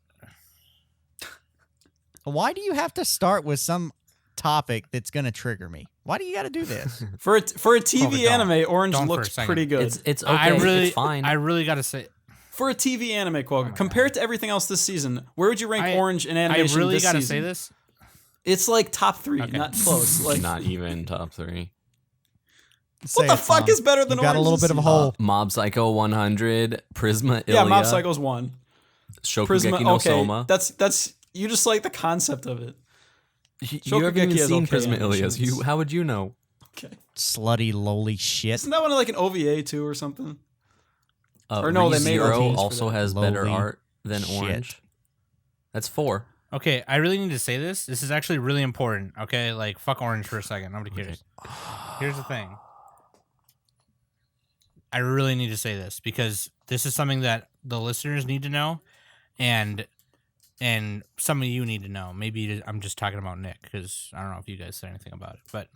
Why do you have to start with some topic that's going to trigger me? Why do you got to do this? For a TV don't. anime, Orange Don't for a looks second. pretty good. It's okay. I really, it's fine. I really gotta say, For a TV anime, Quokka, compared to everything else this season, where would you rank Orange in I animation really this gotta season? say this. It's like top 3, Okay. not close. Like not even top 3. Say the it, fuck Tom. is better than You got a Orange little this bit of a season? hole. Mob Psycho 100, Prisma Ilya, yeah, Mob Psycho's 1. Shokugeki Prisma, no okay, Soma. that's you just like the concept of it. You haven't even Shokugeki has seen okay Prisma Ilya's. animations. How would you know? Okay, Slutty, lowly shit. isn't that one like an OVA too or something? Or no, they made ReZero OVAs for also that. has better Lowly art than shit. Orange. That's 4. Okay, I really need to say this. This is actually really important. Okay, like fuck Orange for a second. Nobody cares. Here's the thing. I really need to say this because this is something that the listeners need to know, and some of you need to know. Maybe I'm just talking about Nick because I don't know if you guys said anything about it. But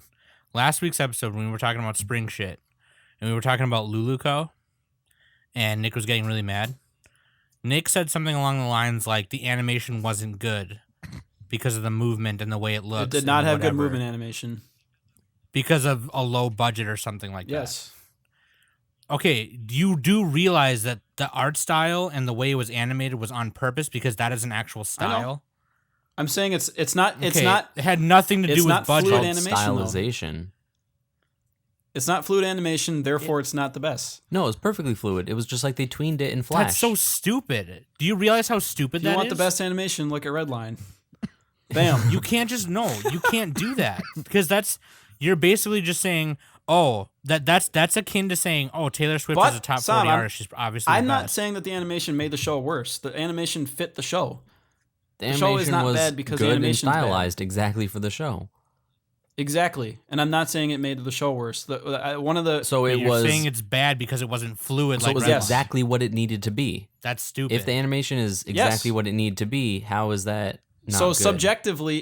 last week's episode, when we were talking about spring shit, and we were talking about Luluco, and Nick was getting really mad. Nick said something along the lines like the animation wasn't good because of the movement and the way it looks. It did not and have good whatever. movement animation. Because of a low budget or something like Yes. that. Okay, you do realize that the art style and the way it was animated was on purpose because that is an actual style. I'm saying it's not Okay, not it had nothing to it's do not with fluid budget. animation, though. Stylization. it's not fluid animation, therefore it's not the best. No, it was perfectly fluid. It was just like they tweened it in Flash. That's so stupid. Do you realize how stupid If you that want is? the best animation, look at Redline. Bam. You can't just you can't do that because you're basically just saying, oh, that's akin to saying, oh, Taylor Swift But, is a top Sam, 40 I'm- artist. She's obviously I'm the not best. saying that the animation made the show worse. The animation fit the show. the the show is animation not was bad because the good and animation's bad. stylized exactly for the show. Exactly. And I'm not saying it made the show worse. One of the So it You're was. saying it's bad because it wasn't fluid So like it was Redline. exactly what it needed to be. That's stupid. If the animation is exactly what it needed to be, how is that not so good? subjectively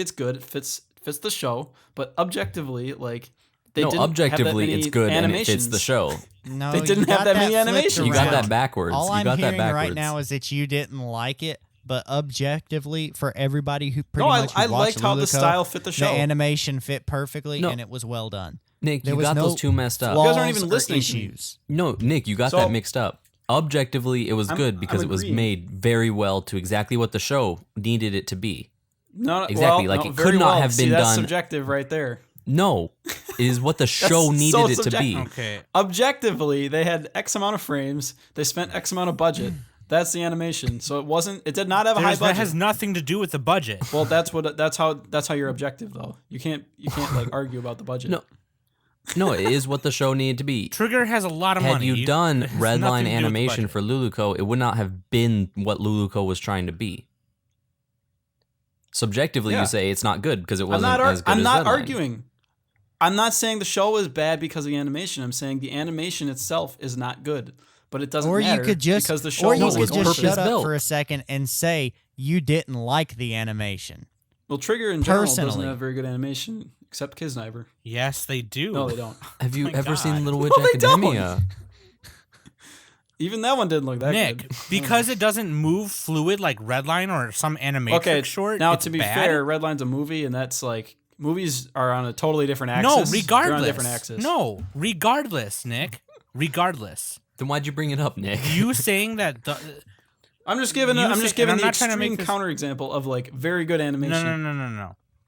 it's good. It fits the show, but objectively like they no, didn't have that objectively many it's good and it fits animations. the show. No, They didn't you have got that many flipped animations. You got around. that backwards. All You I'm got that hearing right backwards. now is that you didn't like it but objectively, for everybody who pretty No, much who I watched liked how the Luluco, style fit the show. The animation fit perfectly, No. and it was well done. Nick, There you was got no those two messed up. You guys aren't flaws even or listening to me. issues. No, Nick, you got So- that mixed up. Objectively, it was good because I'm it was agreeing. made very well to exactly what the show needed it to be. No, Exactly, well, like, no, it very could not well. have See, been that's done- subjective right there. No, it is what the show so needed it to be. subjective. Okay. Objectively, they had X amount of frames. They spent X amount of budget. That's the animation. So it did not have a high That budget. has nothing to do with the budget. Well, that's how you're objective though. You can't like argue about the budget. No, it is what the show needed to be. Trigger has a lot of Had money. you done it has Redline nothing to do with the animation budget. for Luluco, it would not have been what Luluco was trying to be. Subjectively, Yeah. you say it's not good because it I'm wasn't not, as good I'm as not Redline. arguing. I'm not saying the show is bad because of the animation. I'm saying the animation itself is not good, but it doesn't Or matter you could just, because the show or you was could just shut up purpose-built. for a second and say you didn't like the animation. Well, Trigger in general doesn't Personally. have very good animation, except Kisniver. Yes, they do. No, they don't. Have you my ever God. seen Little Witch No, they don't. Academia? Even that one didn't look that Nick, good. because it doesn't move fluid like Redline or some animatrix Okay, short. now it's to be bad? fair, Redline's a movie, and that's like movies are on a totally different axis. No, regardless. They're on a different axis. No, regardless, Nick. Regardless. Then why'd you bring it up, Nick? You saying that the I'm just giving. You I'm say- just and giving I'm the not trying to make extreme this- counterexample of like very good animation.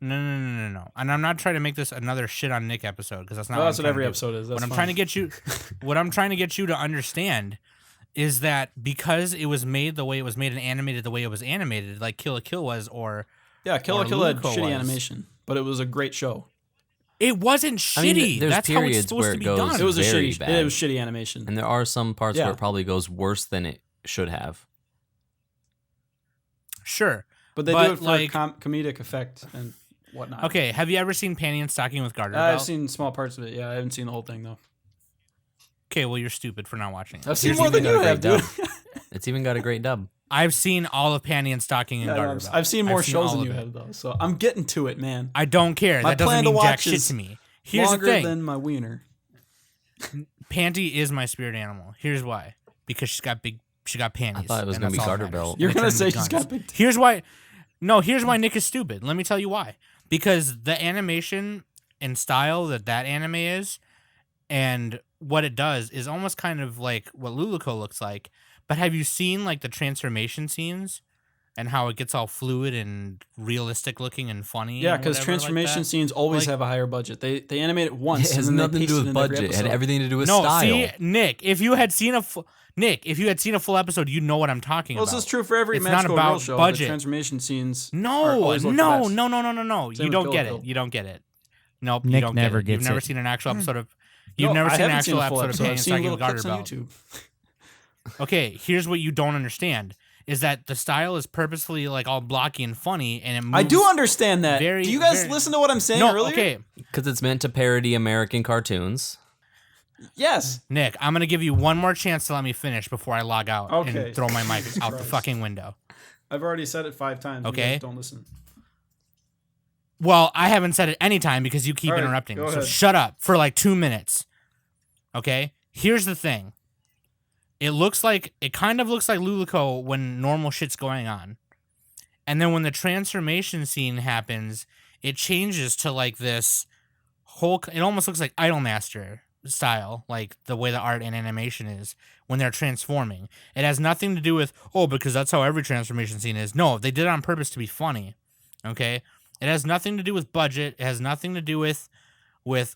No. And I'm not trying to make this another shit on Nick episode because that's not. Well, that's I'm what trying every to do. episode is. That's What I'm fine. trying to get you, what I'm trying to get you to understand, is that because it was made the way it was made and animated the way it was animated, like Kill la Kill was, or Yeah, Kill la or Kill had Luluco shitty was. animation, but it was a great show. it wasn't shitty. I mean, there's that's how it's periods supposed where to it be goes done. It was a very shitty. bad. It was shitty animation. And there are some parts Yeah. where it probably goes worse than it should have. Sure. But they But, do it for like- comedic effect and whatnot. Okay, have you ever seen Panty and Stocking with Garter I've Belt? seen small parts of it. Yeah, I haven't seen the whole thing though. Okay, well you're stupid for not watching it. I've seen It's more even than you got a have, great dude. dub. It's even got a great dub. I've seen all of Panty and Stocking and Yeah, Garter no, Belt. I've seen more shows all than you of it. have though, so I'm getting to it, man. I don't care. My That doesn't plan to mean jack watch shit is to me. Here's the Longer thing. than my wiener. Panty is my spirit animal. Here's why. Because she got panties. I thought it was and gonna be that's all that Garter matters. Belt. And You're they gonna turn say into she's guns. got big. Here's why. No, here's why Nick is stupid. Let me tell you why. Because the animation and style that anime is, and what it does is almost kind of like what Luluco looks like. But have you seen like the transformation scenes and how it gets all fluid and realistic looking and funny? Yeah, and because whatever like transformation that? scenes always Like- have a higher budget. They animate it once. It has and then nothing they to do paste with it in every budget. It had episode. everything to do with No, style. see, Nick, if you had seen a full episode, you know what I'm talking Well, about. this is true for every It's not magical about girl show. budget. The transformation scenes. are No, always look the no. best. You with don't Kill get la it. Kill. You don't get it. Nope, you Nick don't never get it. You've gets never it. seen an actual episode of. You've No, never I seen an haven't seen actual a full episode of episode. Panty I've seen Stocking little with Garter clips on Belt. YouTube. Okay, here's what you don't understand: is that the style is purposefully like all blocky and funny, and it moves. I do understand that. Very- Do you guys very- listen to what I'm saying No, earlier? okay, Because it's meant to parody American cartoons. Yes. Nick, I'm gonna give you one more chance to let me finish before I log out Okay. and throw my mic out the Christ. fucking window. I've already said it 5 times. You Okay. guys don't listen. Well, I haven't said it any time because you keep All right, interrupting. go So ahead. shut up for like 2 minutes. Okay? Here's the thing. It kind of looks like Luluco when normal shit's going on. And then when the transformation scene happens, it changes to like this it almost looks like Idolmaster style, like the way the art and animation is when they're transforming. It has nothing to do with, because that's how every transformation scene is. No, they did it on purpose to be funny. Okay? It has nothing to do with budget. It has nothing to do with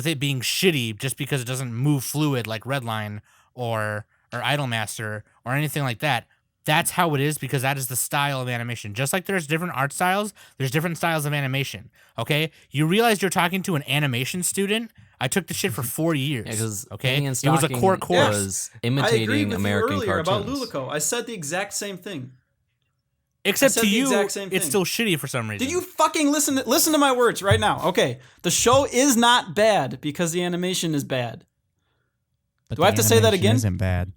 it being shitty just because it doesn't move fluid like Redline or Idolmaster or anything like that. That's how it is because that is the style of animation. Just like there's different art styles, there's different styles of animation. Okay? You realize you're talking to an animation student? I took the shit for 4 years. Yeah, because okay? Panty and It was a Stocking core course. was I agreed imitating with American you earlier cartoons. about Luluco. I said the exact same thing. Except said to the you, exact same it's thing. still shitty for some reason. Did you fucking listen to my words right now? Okay. The show is not bad because the animation is bad. But Do I have the to say that animation again? Isn't bad.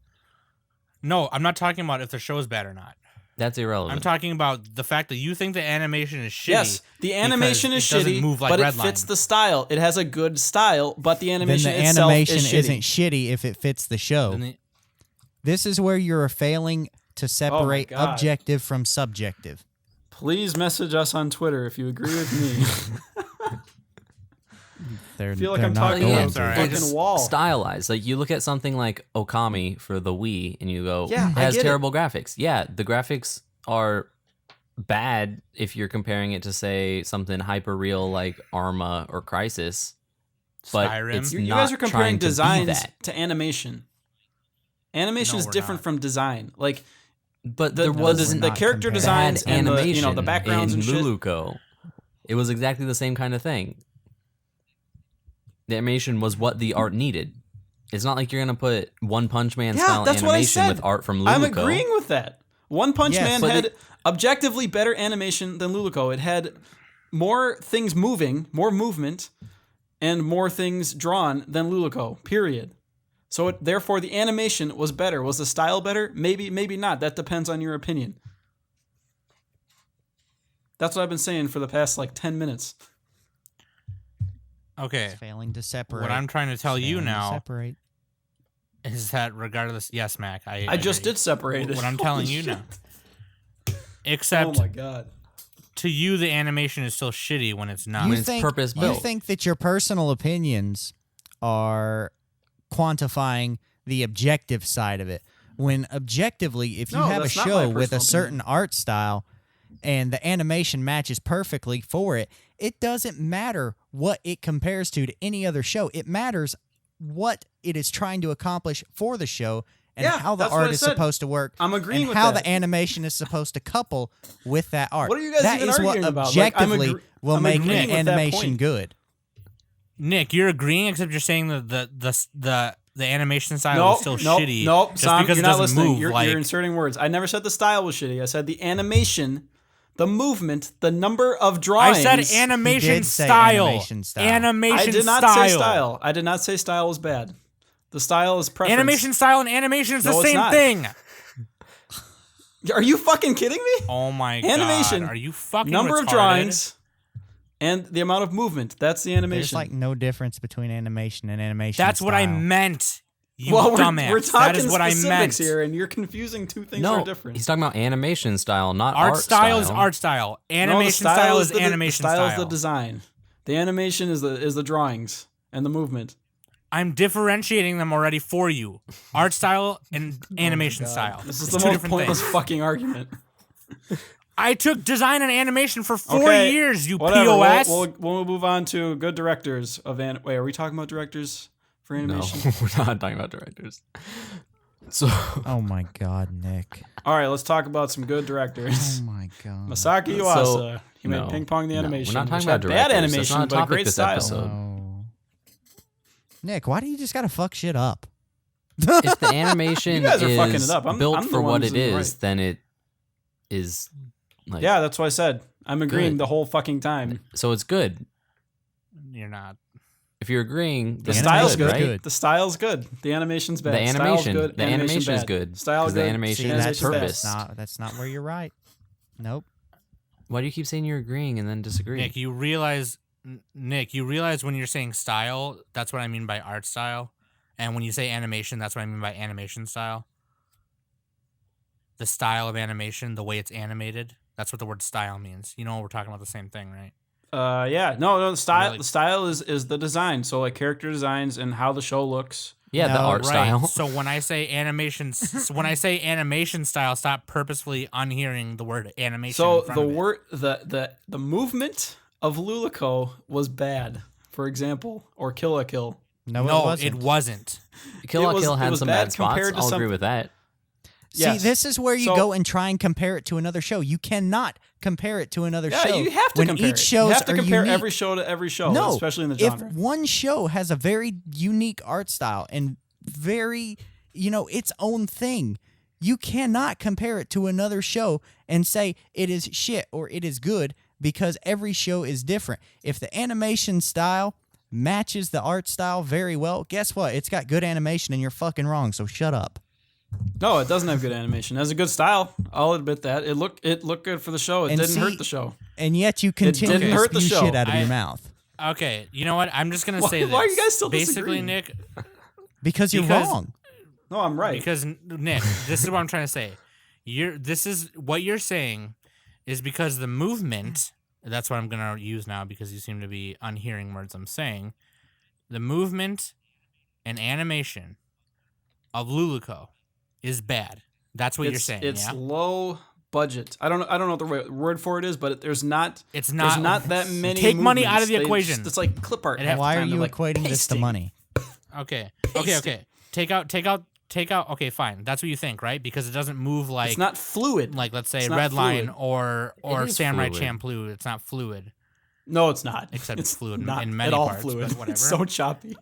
No, I'm not talking about if the show is bad or not. That's irrelevant. I'm talking about the fact that you think the animation is shitty. Yes, the animation because is it doesn't shitty, move like but it Redline. fits the style. It has a good style, but the Then animation the itself animation is shitty. isn't shitty if it fits the show. Then the- This is where you're failing to separate God. objective from subjective. Please message us on Twitter if you agree with me. I feel like I'm talking going to to. a fucking wall. Stylized. Like, you look at something like Okami for the Wii, and you go, Yeah, it I has get it. terrible graphics. Yeah, the graphics are bad if you're comparing it to, say, something hyper-real like Arma or Crysis. But Skyrim. it's You not guys are comparing trying to be designs that. to animation. Animation No, is we're different not. from design. Like But the, there wasn't the character comparing. designs bad and animation the backgrounds in and shit. Luluco. It was exactly the same kind of thing. The animation was what the art needed. It's not like you're gonna put One Punch Man style that's what I animation said. with art from Luluco. I'm agreeing with that. One Punch Yes, Man but had objectively better animation than Luluco. It had more things moving, more movement, and more things drawn than Luluco. Period. So therefore, the animation was better. Was the style better? Maybe, maybe not. That depends on your opinion. That's what I've been saying for the past 10 minutes. Okay. Failing to separate. What I'm trying to tell you Failing to now separate. is that regardless, yes, Mac, I just agree. did separate it. What I'm telling Holy you shit. now. Except Oh my god. to you, the animation is still shitty when it's not. When it's purpose-built. You think that your personal opinions are quantifying the objective side of it, when objectively, if you No, have a that's not my show with a personal certain art style and the animation matches perfectly for it, it doesn't matter what it compares to any other show. It matters what it is trying to accomplish for the show and Yeah, how the that's what art I is said. supposed to work. I'm agreeing and with how that. the animation is supposed to couple with that art. What are you guys That even is what arguing about? Like, I'm objectively will I'm make agreeing an with that animation point. good. Nick, you're agreeing, except you're saying that the animation style is still shitty. Nope, just Sam, because you're it not doesn't listening. move You're inserting words. I never said the style was shitty. I said the animation, the movement, the number of I drawings. said animation did say style. animation style. Animation I did not style. say style. I did not say style was bad. The style is preference. Animation style and animation is No, the it's same not. thing. Are you fucking kidding me? Oh my Animation, god. Are you fucking Number retarded? of drawings and the amount of movement. That's the animation. There's no difference between animation and animation. That's what I style. meant. You well, dumbass. we're talking that is what I specifics meant. here, and you're confusing two things that No, are different. he's talking about animation style, not Art style is art style. No, the Animation style is the animation style. style. Is the design. The animation is the drawings and the movement. I'm differentiating them already for you. Art style and animation God. style. This is It's the two most different pointless things. fucking argument. I took design and animation for 4 Okay, years, you whatever. POS. We'll move on to good directors of Wait, are we talking about directors for No, animation? we're not talking about directors. So Oh my god, Nick. All right, let's talk about some good directors. Oh my god. Masaki Yuasa. He made no, Ping Pong the no, animation. we're not talking which about had bad directors. That's animation, not a but a topic great this style. episode. Oh. Nick, why do you just gotta fuck shit up? If the animation You guys are fucking is it up. I'm built the for one what who's it in the is, right. then it is like Yeah, that's what I said. I'm agreeing Good. the whole fucking time. so it's good. You're not. If you're agreeing, The then it's style's good. right? Good. The style's good. The animation's bad. The Style's animation, good. the animation is bad. good. Style 'cause good. the animation See, is animation's bad. purpose. that's not where you're right. Nope. Why do you keep saying you're agreeing and then disagree? Nick, you realize when you're saying style, that's what I mean by art style. And when you say animation, that's what I mean by animation style. The style of animation, the way it's animated, that's what the word style means. You know, we're talking about the same thing, right? Yeah. No, the style Really? the style is the design. So like character designs and how the show looks. yeah, the No, art Right. style. So when I say animation, when I say animation style, stop purposefully unhearing the word animation. So in front the of it. word the movement of Luluco was bad, for example, or Kill la Kill. No, it it wasn't. wasn't. Kill la it was- Kill it had was some bad bad spots. compared to I'll agree some- with that. Yes. See, this is where you So- go and try and compare it to another show. You cannot compare it to another Yeah, show. you have to when compare each it. shows You have to are compare unique. every show to every show, No, especially in the if genre. one show has a very unique art style and very, its own thing, you cannot compare it to another show and say it is shit or it is good because every show is different. If the animation style matches the art style very well, guess what? It's got good animation and you're fucking wrong, so shut up. No, it doesn't have good animation. It has a good style. I'll admit that. It looked good for the show. It And didn't see- hurt the show. And yet you continue didn't to hurt the spew show. shit out of your I- mouth. Okay, you know what? I'm just gonna Why- say this. why are you guys still Basically, disagreeing? Nick, Because you're Because- wrong. No, I'm right. Because Nick, this is what I'm trying to say. This is what you're saying is because the movement. That's what I'm gonna use now because you seem to be unhearing words I'm saying. The movement and animation of Luluco is bad. That's what you're saying. It's yeah? low budget. I don't know what the right word for it is, but there's not that many. Take money movements. out of the equation. It's like clip art. Why are you equating this to money? Okay. Take out. Okay, fine. That's what you think, right? Because it doesn't move like it's not fluid. Like let's say It's not Redline fluid. or Samurai fluid. Champloo. It's not fluid. No, it's not. Except it's fluid not in many at all parts. fluid. But whatever. It's so choppy.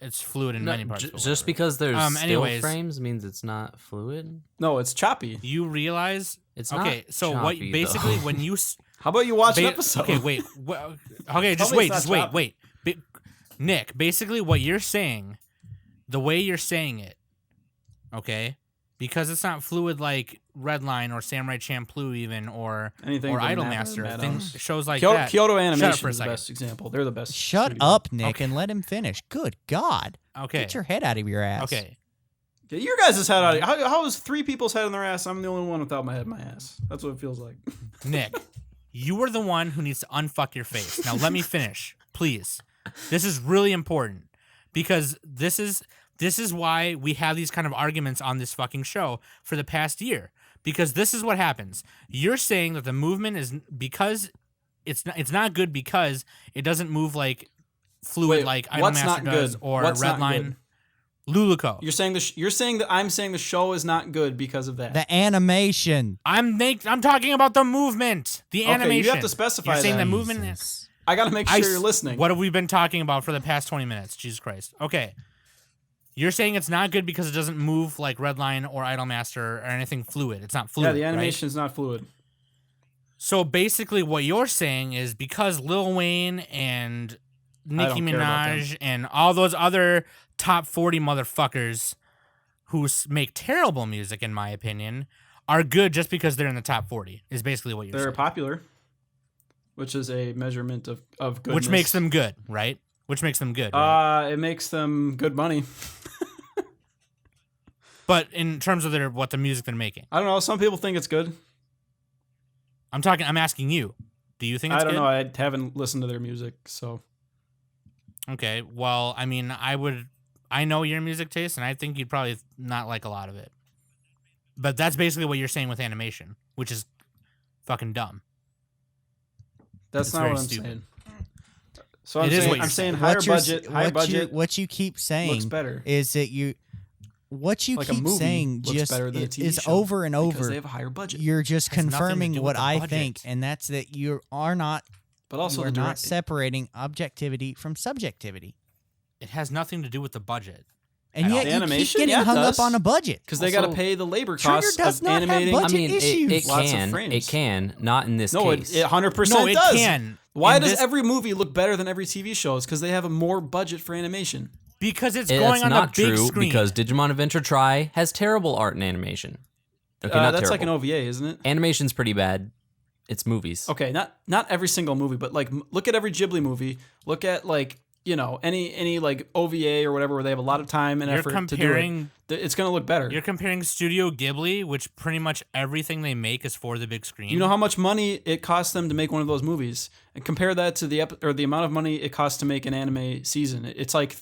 It's fluid in many parts. But Just whatever. because there's still anyways. frames means it's not fluid. No, it's choppy. You realize It's okay. not So what? choppy, Basically, though. when you How about you watch an episode? Okay, wait. Okay, just Tell me wait. it's Just not wait. Nick, basically, what you're saying, the way you're saying it, okay, because it's not fluid like Redline or Samurai Champloo, even or Anything from Idolmaster, Madhouse. things shows like Kyoto, that. Kyoto Shut up Animation for a is the second. best example. They're the best. Shut studio. up, Nick, Okay. and let him finish. Good God. Okay. Get your head out of your ass. Okay. Get your guys' head out of here. How is 3 people's head in their ass? I'm the only one without my head in my ass. That's what it feels like. Nick, you are the one who needs to unfuck your face. Now let me finish, please. This is really important because this is why we have these kind of arguments on this fucking show for the past year. Because this is what happens. You're saying that the movement is because it's not good because it doesn't move like fluid Wait, like what's Idolmaster not does good? or What's not Redline. good? Luluco. You're saying that I'm saying the show is not good because of that. The animation. I'm talking about the movement, the Okay, animation. you have to specify You're saying that. the movement. Jesus. I got to make sure you're listening. What have we been talking about for the past 20 minutes? Jesus Christ. Okay. You're saying it's not good because it doesn't move like Redline or Idolmaster or anything fluid. It's not fluid. Yeah, the right? animation is not fluid. So basically, what you're saying is because Lil Wayne and Nicki don't care about Minaj and all those other top 40 motherfuckers who make terrible music, in my opinion, are good just because they're in the top 40, is basically what you're They're saying. popular, which is a measurement of goodness. Which makes them good, right? Which makes them good. Right? It makes them good money. But in terms of what the music they're making. I don't know. Some people think it's good. I'm asking you. Do you think it's I don't good? know. I haven't listened to their music, so. Okay, well, I mean, I know your music taste, and I think you'd probably not like a lot of it. But that's basically what you're saying with animation, which is fucking dumb. That's It's not very what I'm stupid. saying. So It is what I'm you're saying saying. higher What you're- budget. High budget What you keep saying looks better. is that what you Like a keep movie saying looks just better than a TV is show over and because over. they have a higher budget. You're just Has nothing to confirming do with what the I budget. think, and that's that you are not. But also you are the not directing. separating objectivity from subjectivity, It has nothing to do with the budget. and At all. yet The you animation? keep getting Yeah, it hung does. up on a budget. Because they got to Also, pay the labor Trigger costs does of not have animating. budget I mean, issues. it Lots of can. frames. It can. Not in this No, it case. 100% No, it does. can. Why In does this- every movie look better than every TV show? It's because they have a more budget for animation. Because it's That's going on not the big true screen. because Digimon Adventure-tri has terrible art and animation. Okay, not That's terrible. like an OVA, isn't it? Animation's pretty bad. It's movies. Okay, not every single movie, but like look at every Ghibli movie. Look at like any like OVA or whatever where they have a lot of time and You're effort comparing. to do it. It's gonna look better. You're comparing Studio Ghibli, which pretty much everything they make is for the big screen. You know how much money it costs them to make one of those movies, and compare that to the amount of money it costs to make an anime season. It's like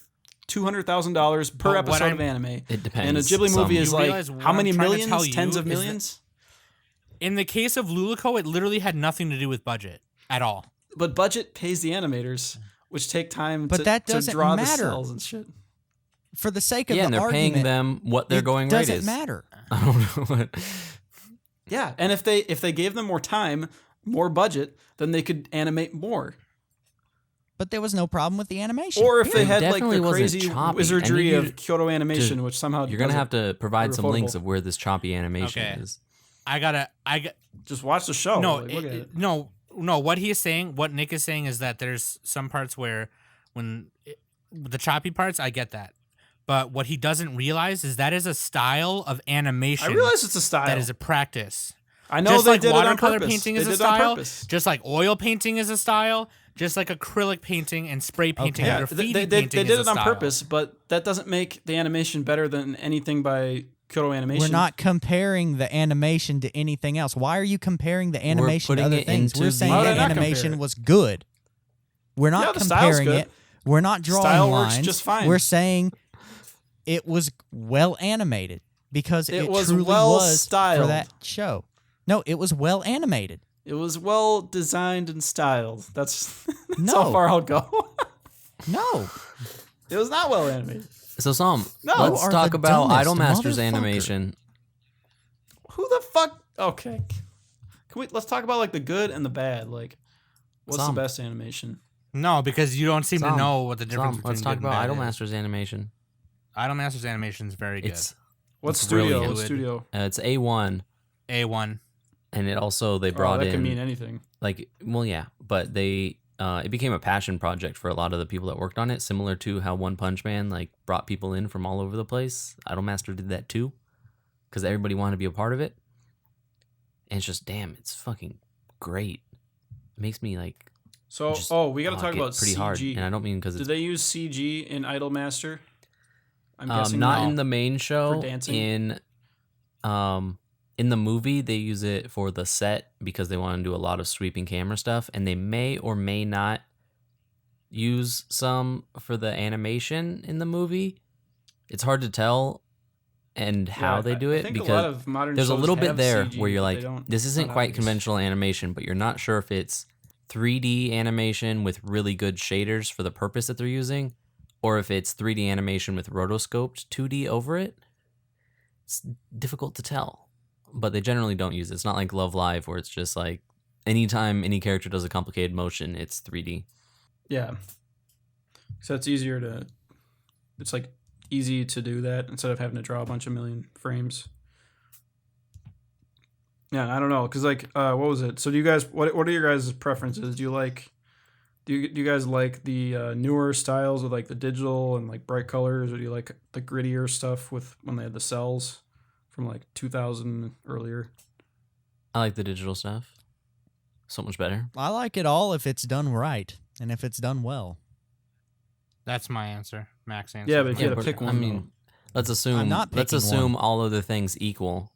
$200,000 per But what episode I'm- of anime. It depends. And a Ghibli movie is You like realize what how I'm many trying to millions? tell you Tens of is that- millions. In the case of Luluco, it literally had nothing to do with budget at all. But budget pays the animatwhat which take time But to, that to doesn't draw the matter. cells and shit. For the sake of Yeah, the and they're argument, paying them what their it going rate doesn't is. matter. I don't know what. Yeah, and if they gave them more time, more budget, then they could animate more. But there was no problem with the animation. Or if they It had like definitely the wasn't crazy choppy. I wizardry need you of Kyoto Animation, which somehow You're gonna have to provide some links affordable. of where this choppy animation Okay. is. I got just watch the show. no, Like, look at it. no. What he is saying, what Nick is saying, is that there's some parts where the choppy parts, I get that, but what he doesn't realize is that is a style of animation. I realize it's a style. that is a practice. I know Just they like did it on watercolor purpose. painting They is a did it on style, purpose. just like oil painting is a style, just like acrylic painting and spray painting Yeah, and graffiti they painting did is it a on style. purpose, but that doesn't make the animation better than anything by Kyoto Animation. We're not comparing the animation to anything else. Why are you comparing the animation to putting other it things? into We're saying Why would the I not animation compare it? was good. We're not Yeah, the style's comparing good. it. We're not drawing Style works lines. just fine. We're saying it was well animated because it was truly well was styled. for that show. No, it was well animated. It was well designed and styled. That's No. how far I'll go. No. It was not well animated. So, Sam, No. let's You are talk the about dumbest Idolmaster's motherfucker. animation. Who the fuck? Okay. Let's talk about like the good and the bad. Like, what's Some. the best animation? No, because you don't seem to Some. know what the difference Sam, between let's talk good about and bad is. Idolmaster's animation. Idolmaster's animation is very good. It's What It's studio? brilliant. What studio? it's A1, A1. and it also they Oh, brought that in could mean anything. like, well, yeah, but they it became a passion project for a lot of the people that worked on it, similar to how One Punch Man like brought people in from all over the place. Idolmaster did that too, because everybody wanted to be a part of it. And it's just, damn, it's fucking great. It makes me like So, just, we got to talk get about pretty CG. hard, and I don't mean because Did it's they use CG in Idolmaster? I'm guessing not no. in the main show. For dancing? In the movie, they use it for the set because they want to do a lot of sweeping camera stuff, and they may or may not use some for the animation in the movie. It's hard to tell and how they do I it think a lot because of modern there's a shows little bit have there CG, where you're but like, they don't- this isn't not quite always. conventional animation, but you're not sure if it's 3D animation with really good shaders for the purpose that they're using, or if it's 3D animation with rotoscoped 2D over it. It's difficult to tell, but they generally don't use it. It's not like Love Live where it's just like anytime any character does a complicated motion, it's 3D. Yeah. So it's easier to. It's like easy to do that instead of having to draw a bunch of million frames. Yeah, I don't know, cause like, what was it? So do you guys? What are your guys' preferences? Do you like? Do you guys like the newer styles with like the digital and like bright colors, or do you like the grittier stuff with when they had the cells from like 2000 earlier? I like the digital stuff. So much better. I like it all if it's done right and if it's done well. That's my answer. Max answer. Yeah, but if you Yeah, had to but, pick one, I mean, let's assume I'm not let's picking assume one. all other things equal.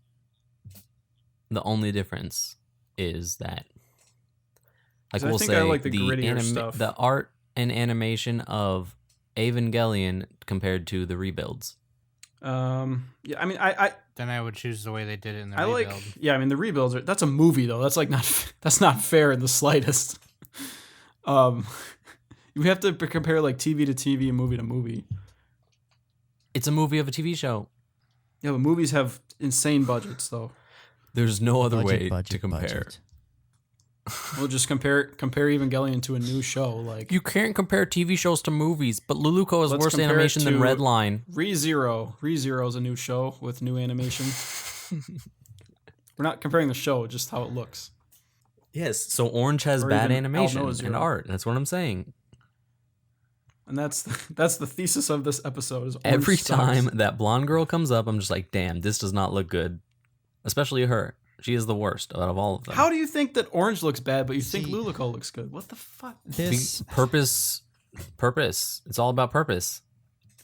The only difference is that, like 'Cause I we'll think say, I like the grittier stuff. the art and animation of Evangelion compared to the rebuilds. yeah, I mean, I Then I would choose the way they did it in the I rebuild. like, yeah, I mean the rebuilds are, that's a movie though. That's like not that's not fair in the slightest. We have to compare like TV to TV and movie to movie. It's a movie of a TV show. Yeah, but movies have insane budgets though. There's no other way Budget, to compare. budget. We'll just compare Evangelion to a new show like You can't compare TV shows to movies, but Luluco has Let's worse compare it animation than to- Redline. ReZero. ReZero is a new show with new animation. We're not comparing the show, just how it looks. Yes, so Orange has Or bad even animation Alnoa and Zero. art. That's what I'm saying. And that's the thesis of this episode. Is Orange Every sucks. time that blonde girl comes up, I'm just like, damn, this does not look good. Especially her. She is the worst out of all of them. How do you think that Orange looks bad, but you think See- Luluco looks good? What the fuck? This Purpose. It's all about purpose.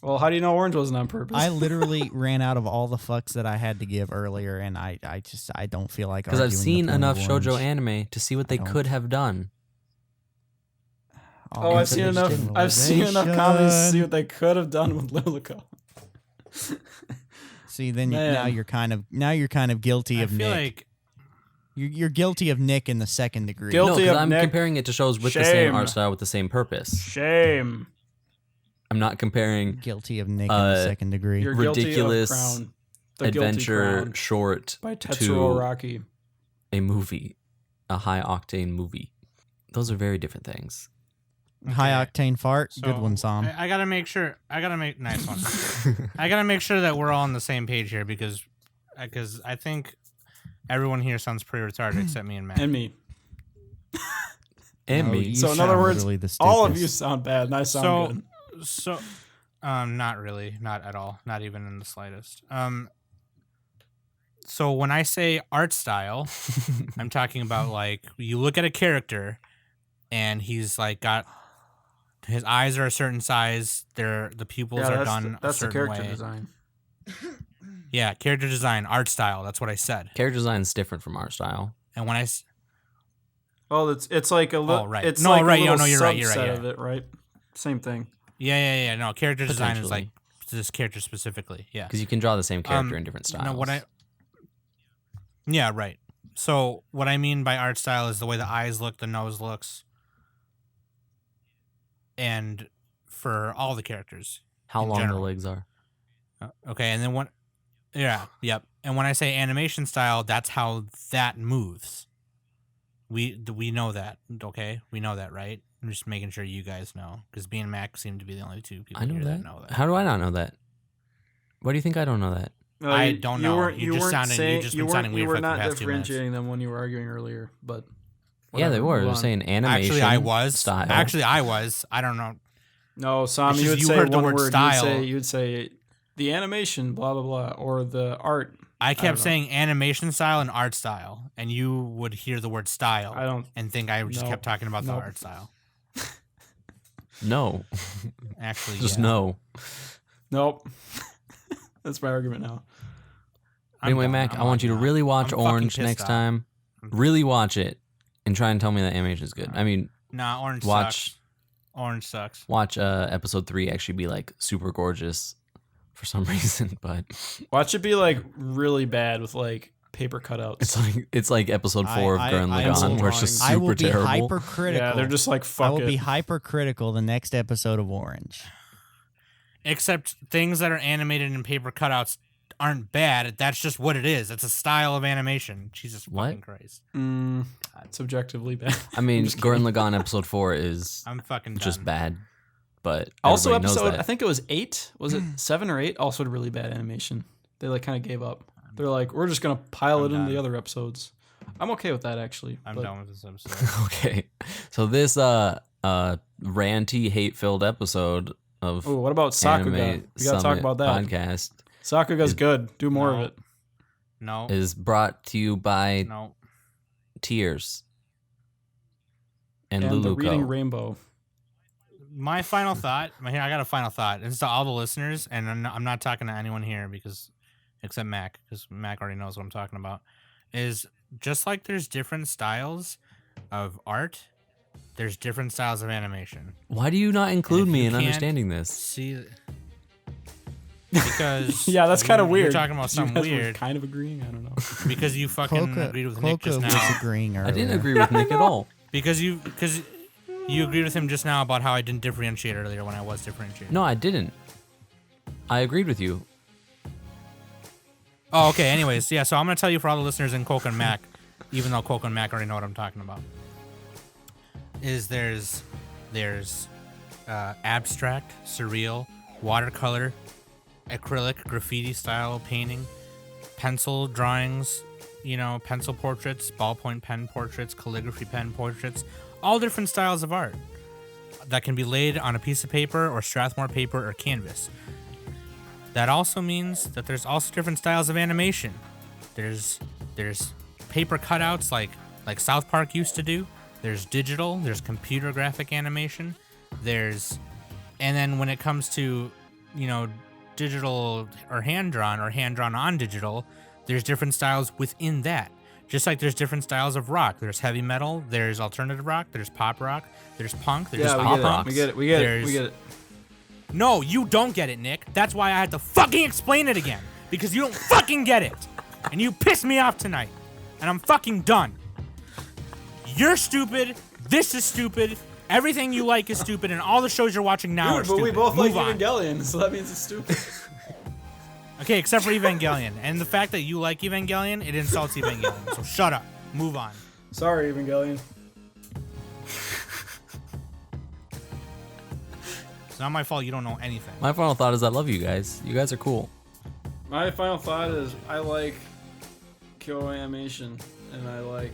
Well, how do you know Orange wasn't on purpose? I literally ran out of all the fucks that I had to give earlier, and I don't feel like Because I've arguing the seen point enough of shoujo Orange. anime to see what they I don't- could have done. Oh, I've seen enough. I've seen enough comedies to see what they could have done with Luluco. See, then Man. now you're kind of guilty I of feel Nick. like You're guilty of Nick in the second degree. Guilt- No, Guilty because of I'm Nick. comparing it to shows with the same Shame. art style with the same purpose. Shame. I'm not comparing Guilty of Nick in the second degree. You're ridiculous guilty of Crown. The Guilty adventure Crown short by to Tetsuo Araki. a movie, a high octane movie. Those are very different things. High octane fart. Good so one, Sam. I gotta make sure. I gotta make nice one. I gotta make sure that we're all on the same page here because I think everyone here sounds pretty retarded except me and Matt. And me. And No, me. you So in sound other words, really the all of stupidest. you sound bad, and I sound good. So, not really, not at all, not even in the slightest. So when I say art style, I'm talking about like you look at a character, and he's like got his eyes are a certain size. The pupils are done that's a the certain character way. design. Yeah, character design, art style. That's what I said. Character design is different from art style. And when I Well, it's like a little. Oh, right. It's No, like right, a yeah, little no, you're right, subset yeah. of it, right? Same thing. yeah. No, character design is Potentially. like this character specifically. Yeah. Because you can draw the same character in different styles. No, Yeah, right. So what I mean by art style is the way the eyes look, the nose looks, and for all the characters. How in long general. the legs are. Okay, and then yep. And when I say animation style, that's how that moves. We know that, okay? We know that, right? I'm just making sure you guys know, because me and Mac seem to be the only two people I know here that. that know that. How do I not know that? Why do you think I don't know that? I don't know. You just weren't sounded- saying- you just been sounding weird You were for the not past 2 minutes. differentiating them when you were arguing earlier, but Yeah, they whatever, were. move They're on. saying animation. Actually, I was. Style. Actually, I was. I don't know. No, Sam, It's you just would you say heard the one word word. style. You'd say the animation, blah blah blah, or the art. I don't kept know. saying animation style and art style, and you would hear the word style I don't. and think I just No. kept talking about the Nope. art style. No. Actually, Just yeah. no. Nope. That's my argument now. I'm Anyway, done. Mac, I'm I want you to logging really out. watch I'm fucking Orange pissed next off. time. Really watch it and try and tell me that animation is good. I mean, Nah, Orange watch sucks. Orange sucks. watch episode 3 actually be like super gorgeous for some reason, but Watch it be like really bad with like paper cutouts. it's like episode 4 of Gurren pencil Lagann where it's just drawings. I super will be terrible. hypercritical. Yeah, they're just like I fuck will it. be hypercritical the next episode of Orange. Except things that are animated in paper cutouts aren't bad. That's just what it is. It's a style of animation. Jesus What? fucking Christ. Subjectively bad. I mean, Gurren Lagann episode 4 is I'm fucking just done. bad, but Also, everybody knows episode that. I think it was 8. Was it 7 or 8? Also, had really bad animation. They like kind of gave up. They're like, we're just gonna pile I'm it into the done. other episodes. I'm okay with that actually. I'm but done with this episode. Okay, so this ranty, hate-filled episode of Oh, what about Sakuga? Anime We gotta talk Summit about that. podcast Sakuga's good. Do more No. of it. No. is brought to you by No. Tears and And the Reading Luluco. Rainbow. My final thought. I got a final thought. It's to all the listeners, and I'm not talking to anyone here except Mac, because Mac already knows what I'm talking about. Is just like there's different styles of art, there's different styles of animation. Why do you not include if me you in can't understanding this? See, because Yeah, that's kind of you're weird. talking about You something guys were weird kind of agreeing. I don't know. because you fucking agreed with Nick just was now. agreeing earlier. I didn't agree with Nick at all. Because you agreed with him just now about how I didn't differentiate earlier when I was differentiating. No, I didn't. I agreed with you. Oh, okay. Anyways, yeah. So I'm gonna tell you for all the listeners in Coke and Mac, even though Coke and Mac already know what I'm talking about. Is there's abstract, surreal, watercolor, acrylic, graffiti style painting, pencil drawings, pencil portraits, ballpoint pen portraits, calligraphy pen portraits, all different styles of art that can be laid on a piece of paper or Strathmore paper or canvas. That also means that there's also different styles of animation. There's paper cutouts like South Park used to do. There's digital, there's computer graphic animation. And then when it comes to, digital or hand-drawn on digital, there's different styles within that. Just like there's different styles of rock. There's heavy metal, there's alternative rock, there's pop rock, there's punk, there's Yeah, pop we rock. get it. We get it. We get it. No, you don't get it, Nick. That's why I had to fucking explain it again. Because you don't fucking get it. And you pissed me off tonight. And I'm fucking done. You're stupid. This is stupid. Everything you like is stupid. And all the shows you're watching now are Dude, but stupid. we both Move like on. Evangelion, so that means it's stupid. Okay, except for Evangelion. And the fact that you like Evangelion, it insults Evangelion. So shut up. Move on. Sorry, Evangelion. It's not my fault you don't know anything. My final thought is I love you guys. You guys are cool. My final thought is I like Kyoto Animation, and I like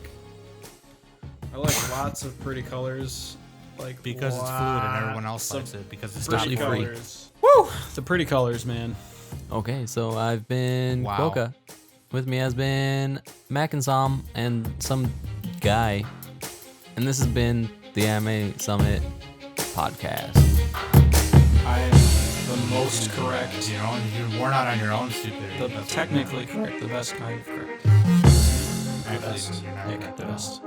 lots of pretty colors. Like Because it's fluid and everyone else lots likes it. Because it's pretty Especially free. colors. Woo! The pretty colors, man. Okay, so I've been Wow. Kwoka. With me has been Mac and Sam and some guy. And this has been the Anime Summit podcast. I am the most correct. correct. You're worn out on your own stupidity. The technically correct, the best kind of correct. Actually, best. you're not Nick, correct the at all. best.